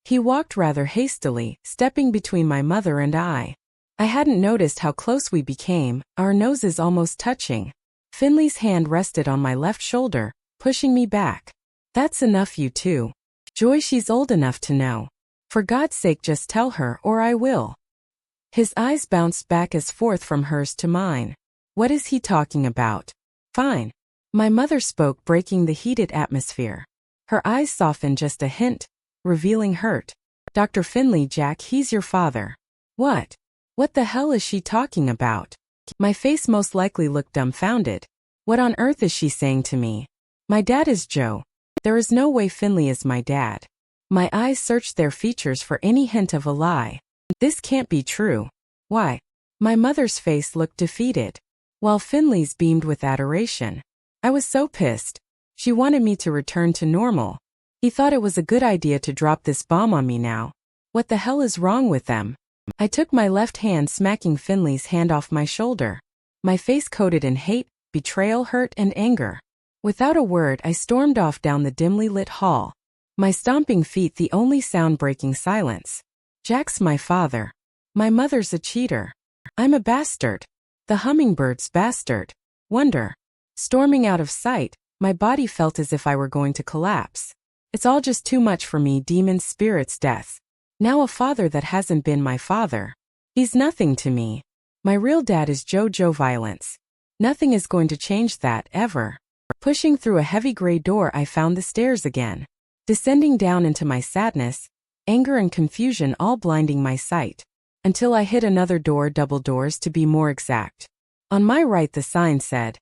He walked rather hastily, stepping between my mother and I. I hadn't noticed how close we became, our noses almost touching. Finley's hand rested on my left shoulder, pushing me back. That's enough, you two. Joy, she's old enough to know. For God's sake, just tell her, or I will. His eyes bounced back as forth from hers to mine. What is he talking about? Fine. My mother spoke, breaking the heated atmosphere. Her eyes softened just a hint, revealing hurt. Dr. Finley, Jack, he's your father. What? What the hell is she talking about? My face most likely looked dumbfounded. What on earth is she saying to me? My dad is Joe. There is no way Finley is my dad. My eyes searched their features for any hint of a lie. This can't be true. Why? My mother's face looked defeated, while Finley's beamed with adoration. I was so pissed. She wanted me to return to normal. He thought it was a good idea to drop this bomb on me now. What the hell is wrong with them? I took my left hand, smacking Finley's hand off my shoulder. My face coated in hate, betrayal, hurt, and anger. Without a word, I stormed off down the dimly lit hall. My stomping feet the only sound breaking silence. Jack's my father. My mother's a cheater. I'm a bastard. The hummingbird's bastard. Wonder. Storming out of sight, my body felt as if I were going to collapse. It's all just too much for me, demons, spirits, death. Now a father that hasn't been my father. He's nothing to me. My real dad is Joe Violence. Nothing is going to change that, ever. Pushing through a heavy gray door, I found the stairs again. Descending down into my sadness, anger and confusion all blinding my sight. Until I hit another door, double doors to be more exact. On my right the sign said,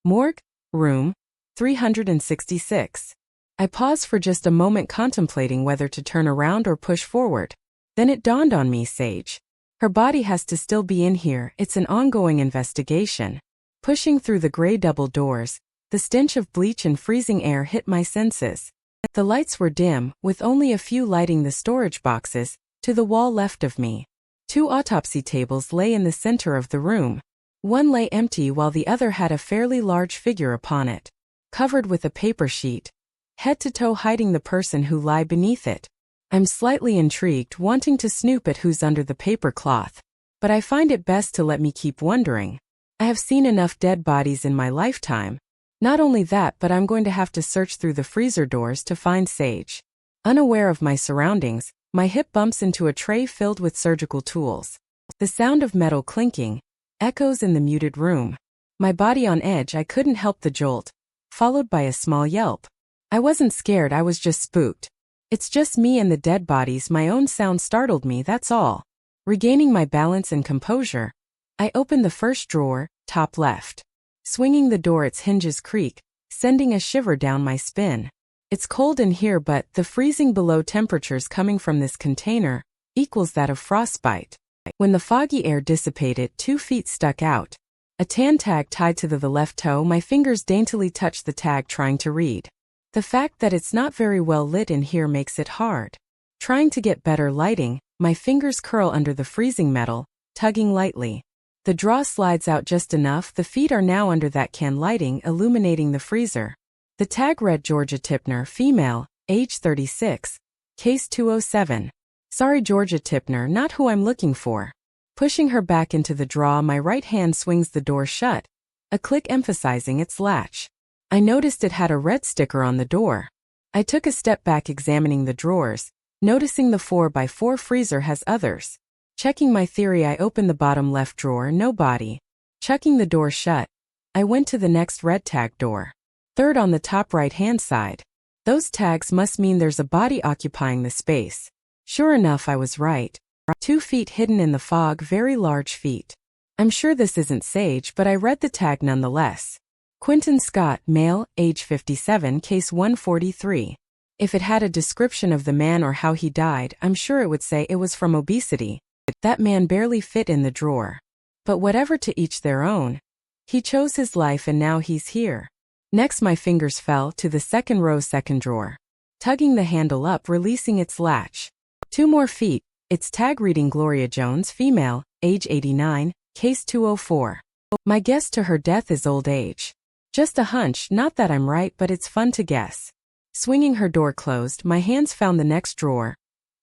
Morgue, Room 366. I paused for just a moment, contemplating whether to turn around or push forward. Then it dawned on me, Sage. Her body has to still be in here, it's an ongoing investigation. Pushing through the gray double doors, the stench of bleach and freezing air hit my senses. The lights were dim, with only a few lighting the storage boxes, to the wall left of me. 2 autopsy tables lay in the center of the room. One lay empty while the other had a fairly large figure upon it, covered with a paper sheet, head to toe hiding the person who lay beneath it. I'm slightly intrigued, wanting to snoop at who's under the paper cloth, but I find it best to let me keep wondering. I have seen enough dead bodies in my lifetime. Not only that, but I'm going to have to search through the freezer doors to find Sage. Unaware of my surroundings, my hip bumps into a tray filled with surgical tools. The sound of metal clinking echoes in the muted room. My body on edge, I couldn't help the jolt, followed by a small yelp. I wasn't scared, I was just spooked. It's just me and the dead bodies, my own sound startled me, that's all. Regaining my balance and composure, I opened the first drawer, top left. Swinging the door, its hinges creak, sending a shiver down my spine. It's cold in here, but the freezing below temperatures coming from this container equals that of frostbite. When the foggy air dissipated, 2 feet stuck out. A tan tag tied to the left toe, my fingers daintily touched the tag, trying to read. The fact that it's not very well lit in here makes it hard. Trying to get better lighting, my fingers curl under the freezing metal, tugging lightly. The draw slides out just enough, the feet are now under that can lighting, illuminating the freezer. The tag read Georgia Tipner, female, age 36, case 207. Sorry Georgia Tipner, not who I'm looking for. Pushing her back into the drawer, my right hand swings the door shut, a click emphasizing its latch. I noticed it had a red sticker on the door. I took a step back, examining the drawers, noticing the 4x4 freezer has others. Checking my theory, I opened the bottom left drawer, no body. Chucking the door shut, I went to the next red tag door. Third on the top right-hand side. Those tags must mean there's a body occupying the space. Sure enough, I was right. 2 feet hidden in the fog, very large feet. I'm sure this isn't Sage, but I read the tag nonetheless. Quentin Scott, male, age 57, case 143. If it had a description of the man or how he died, I'm sure it would say it was from obesity. That man barely fit in the drawer. But whatever, to each their own. He chose his life and now he's here. Next my fingers fell to the second row, second drawer. Tugging the handle up, releasing its latch. 2 more feet, its tag reading Gloria Jones, female, age 89, case 204. My guess to her death is old age. Just a hunch, not that I'm right, but it's fun to guess. Swinging her door closed, my hands found the next drawer.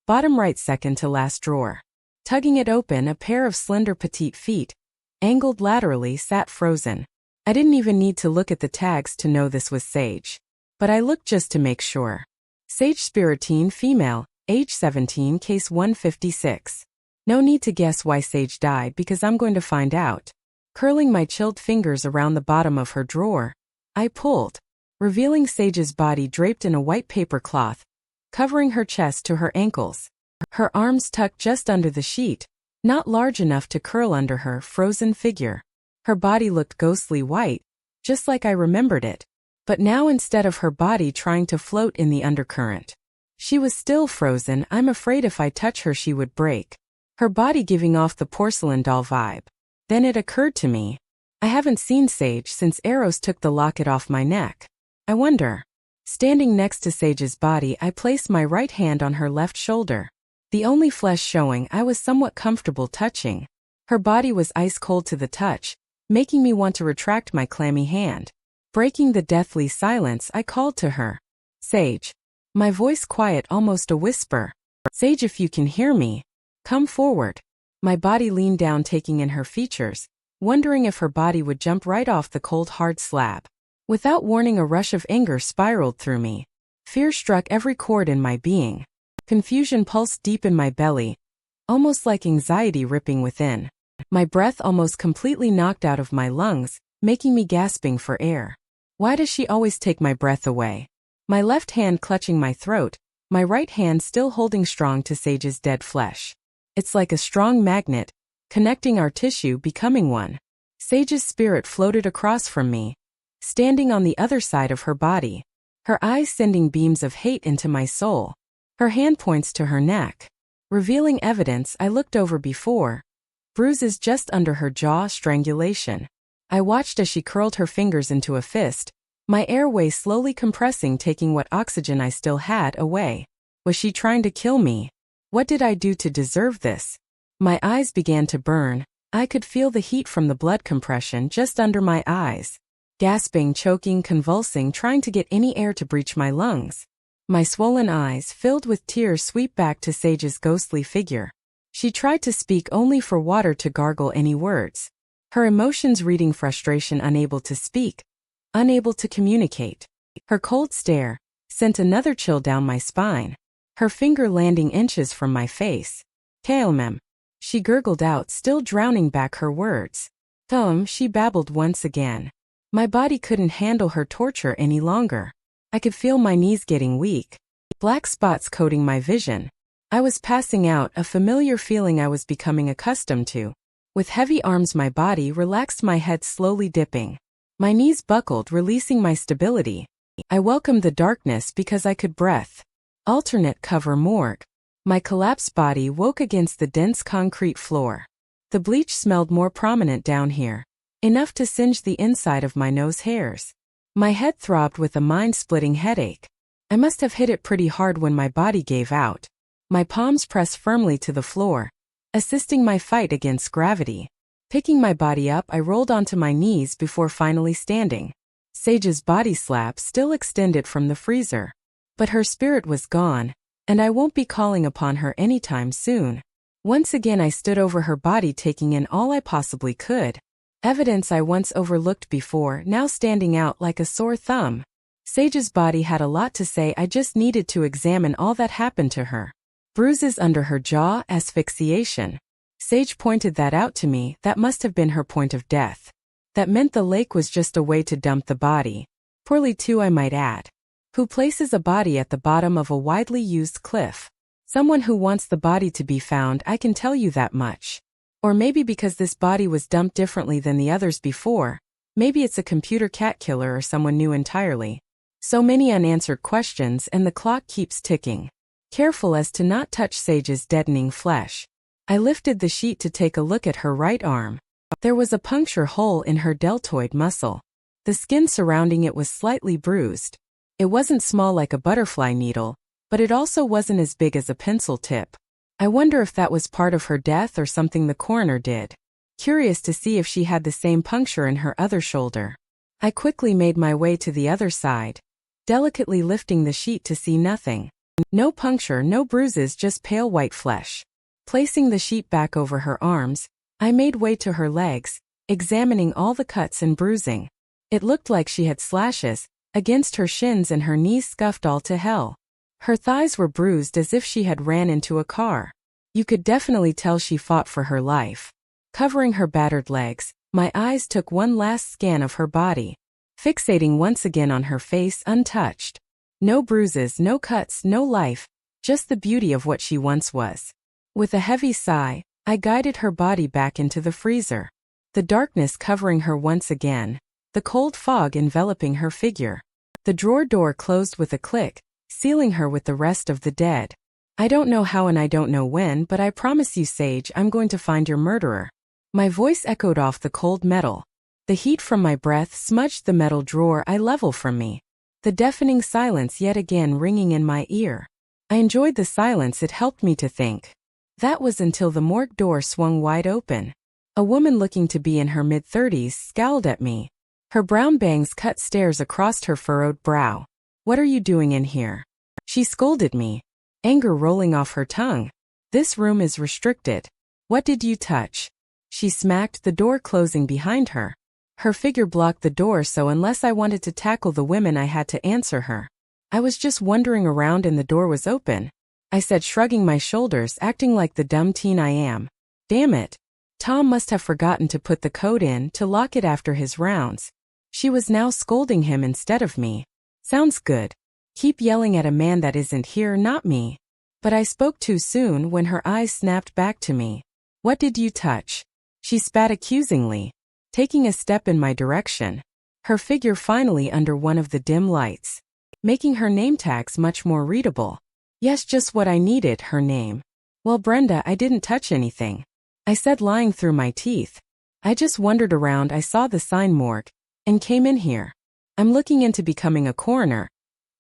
Bottom right, second to last drawer. Tugging it open, a pair of slender petite feet, angled laterally, sat frozen. I didn't even need to look at the tags to know this was Sage. But I looked just to make sure. Sage Spiritine, female, age 17, case 156. No need to guess why Sage died because I'm going to find out. Curling my chilled fingers around the bottom of her drawer, I pulled, revealing Sage's body draped in a white paper cloth, covering her chest to her ankles. Her arms tucked just under the sheet, not large enough to curl under her frozen figure. Her body looked ghostly white, just like I remembered it. But now instead of her body trying to float in the undercurrent, she was still frozen. I'm afraid if I touch her she would break. Her body giving off the porcelain doll vibe. Then it occurred to me. I haven't seen Sage since Eros took the locket off my neck. I wonder. Standing next to Sage's body, I placed my right hand on her left shoulder. The only flesh showing I was somewhat comfortable touching. Her body was ice cold to the touch, making me want to retract my clammy hand. Breaking the deathly silence, I called to her. Sage. My voice quiet, almost a whisper. Sage, if you can hear me, come forward. My body leaned down, taking in her features, wondering if her body would jump right off the cold hard slab. Without warning, a rush of anger spiraled through me. Fear struck every chord in my being. Confusion pulsed deep in my belly, almost like anxiety ripping within. My breath almost completely knocked out of my lungs, making me gasping for air. Why does she always take my breath away? My left hand clutching my throat, my right hand still holding strong to Sage's dead flesh. It's like a strong magnet, connecting our tissue, becoming one. Sage's spirit floated across from me, standing on the other side of her body, her eyes sending beams of hate into my soul. Her hand points to her neck, revealing evidence I looked over before. Bruises just under her jaw, strangulation. I watched as she curled her fingers into a fist, my airway slowly compressing, taking what oxygen I still had away. Was she trying to kill me? What did I do to deserve this? My eyes began to burn. I could feel the heat from the blood compression just under my eyes. Gasping, choking, convulsing, trying to get any air to breach my lungs. My swollen eyes, filled with tears, sweep back to Sage's ghostly figure. She tried to speak, only for water to gargle any words. Her emotions reading frustration, unable to speak, unable to communicate. Her cold stare sent another chill down my spine. Her finger landing inches from my face. Kaelmem, she gurgled out, still drowning back her words. She babbled once again. My body couldn't handle her torture any longer. I could feel my knees getting weak. Black spots coating my vision. I was passing out, a familiar feeling I was becoming accustomed to. With heavy arms my body relaxed, my head slowly dipping. My knees buckled, releasing my stability. I welcomed the darkness because I could breathe. Alternate cover morgue. My collapsed body woke against the dense concrete floor. The bleach smelled more prominent down here, enough to singe the inside of my nose hairs. My head throbbed with a mind-splitting headache. I must have hit it pretty hard when my body gave out. My palms pressed firmly to the floor, assisting my fight against gravity. Picking my body up, I rolled onto my knees before finally standing. Sage's body slab still extended from the freezer. But her spirit was gone, and I won't be calling upon her anytime soon. Once again I stood over her body, taking in all I possibly could. Evidence I once overlooked before, now standing out like a sore thumb. Sage's body had a lot to say, I just needed to examine all that happened to her. Bruises under her jaw, asphyxiation. Sage pointed that out to me, that must have been her point of death. That meant the lake was just a way to dump the body. Poorly too, I might add. Who places a body at the bottom of a widely used cliff? Someone who wants the body to be found, I can tell you that much. Or maybe because this body was dumped differently than the others before. Maybe it's a computer cat killer or someone new entirely. So many unanswered questions, and the clock keeps ticking. Careful as to not touch Sage's deadening flesh. I lifted the sheet to take a look at her right arm. There was a puncture hole in her deltoid muscle. The skin surrounding it was slightly bruised. It wasn't small like a butterfly needle, but it also wasn't as big as a pencil tip. I wonder if that was part of her death or something the coroner did. Curious to see if she had the same puncture in her other shoulder. I quickly made my way to the other side, delicately lifting the sheet to see nothing. No puncture, no bruises, just pale white flesh. Placing the sheet back over her arms, I made way to her legs, examining all the cuts and bruising. It looked like she had slashes against her shins and her knees scuffed all to hell. Her thighs were bruised as if she had ran into a car. You could definitely tell she fought for her life. Covering her battered legs, my eyes took one last scan of her body, fixating once again on her face untouched. No bruises, no cuts, no life, just the beauty of what she once was. With a heavy sigh, I guided her body back into the freezer. The darkness covering her once again, the cold fog enveloping her figure. The drawer door closed with a click, sealing her with the rest of the dead. I don't know how and I don't know when, but I promise you, Sage, I'm going to find your murderer. My voice echoed off the cold metal. The heat from my breath smudged the metal drawer I level from me. The deafening silence yet again ringing in my ear. I enjoyed the silence, it helped me to think. That was until the morgue door swung wide open. A woman looking to be in her mid-30s scowled at me. Her brown bangs cut stares across her furrowed brow. What are you doing in here? She scolded me, anger rolling off her tongue. This room is restricted. What did you touch? She smacked the door closing behind her. Her figure blocked the door, so unless I wanted to tackle the women I had to answer her. I was just wandering around and the door was open, I said, shrugging my shoulders, acting like the dumb teen I am. Damn it. Tom must have forgotten to put the code in to lock it after his rounds. She was now scolding him instead of me. Sounds good. Keep yelling at a man that isn't here, not me. But I spoke too soon when her eyes snapped back to me. What did you touch? She spat accusingly, taking a step in my direction, her figure finally under one of the dim lights, making her name tags much more readable. Yes, just what I needed, her name. Well, Brenda, I didn't touch anything, I said, lying through my teeth. I just wandered around, I saw the sign morgue, and came in here. I'm looking into becoming a coroner,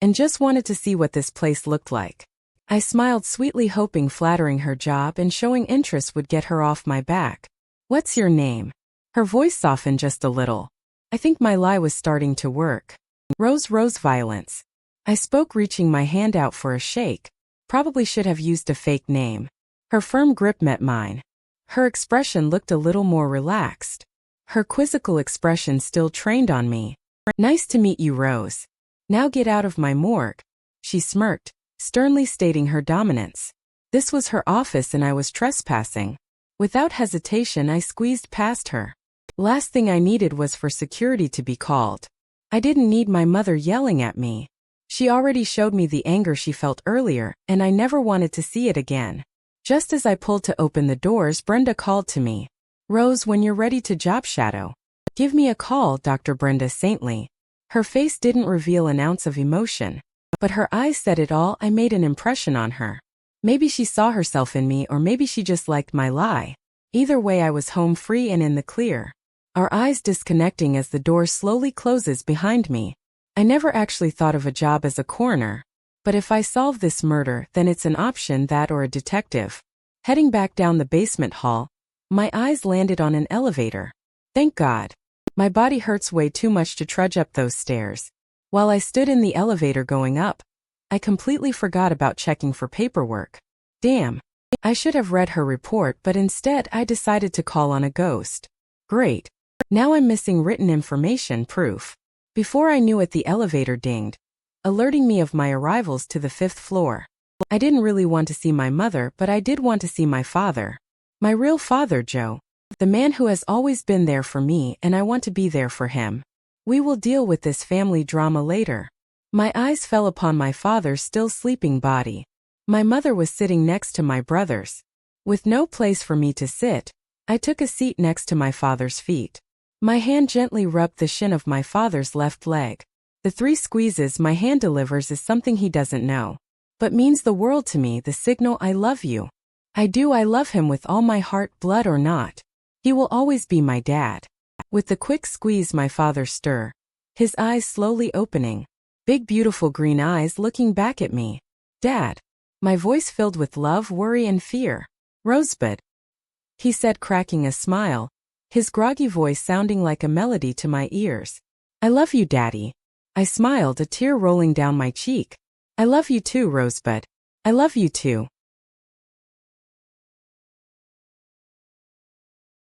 and just wanted to see what this place looked like. I smiled sweetly, hoping flattering her job and showing interest would get her off my back. What's your name? Her voice softened just a little. I think my lie was starting to work. Rose Violence. I spoke, reaching my hand out for a shake. Probably should have used a fake name. Her firm grip met mine. Her expression looked a little more relaxed. Her quizzical expression still trained on me. Nice to meet you, Rose. Now get out of my morgue. She smirked, sternly stating her dominance. This was her office and I was trespassing. Without hesitation, I squeezed past her. Last thing I needed was for security to be called. I didn't need my mother yelling at me. She already showed me the anger she felt earlier, and I never wanted to see it again. Just as I pulled to open the doors, Brenda called to me. Rose, when you're ready to job shadow, give me a call, Dr. Brenda saintly. Her face didn't reveal an ounce of emotion, but her eyes said it all. I made an impression on her. Maybe she saw herself in me, or maybe she just liked my lie. Either way, I was home free and in the clear. Our eyes disconnecting as the door slowly closes behind me. I never actually thought of a job as a coroner, but if I solve this murder, then it's an option, that or a detective. Heading back down the basement hall, my eyes landed on an elevator. Thank God. My body hurts way too much to trudge up those stairs. While I stood in the elevator going up, I completely forgot about checking for paperwork. Damn. I should have read her report, but instead I decided to call on a ghost. Great. Now I'm missing written information, proof. Before I knew it, the elevator dinged, alerting me of my arrivals to the 5th floor. I didn't really want to see my mother, but I did want to see my father. My real father, Joe. The man who has always been there for me, and I want to be there for him. We will deal with this family drama later. My eyes fell upon my father's still sleeping body. My mother was sitting next to my brothers. With no place for me to sit, I took a seat next to my father's feet. My hand gently rubbed the shin of my father's left leg. The 3 squeezes my hand delivers is something he doesn't know, but means the world to me, the signal, I love you. I love him with all my heart, blood or not. He will always be my dad. With the quick squeeze, my father stir, his eyes slowly opening. Big beautiful green eyes looking back at me. Dad. My voice filled with love, worry and fear. Rosebud, he said, cracking a smile, his groggy voice sounding like a melody to my ears. I love you, Daddy. I smiled, a tear rolling down my cheek. I love you too, Rosebud. I love you too.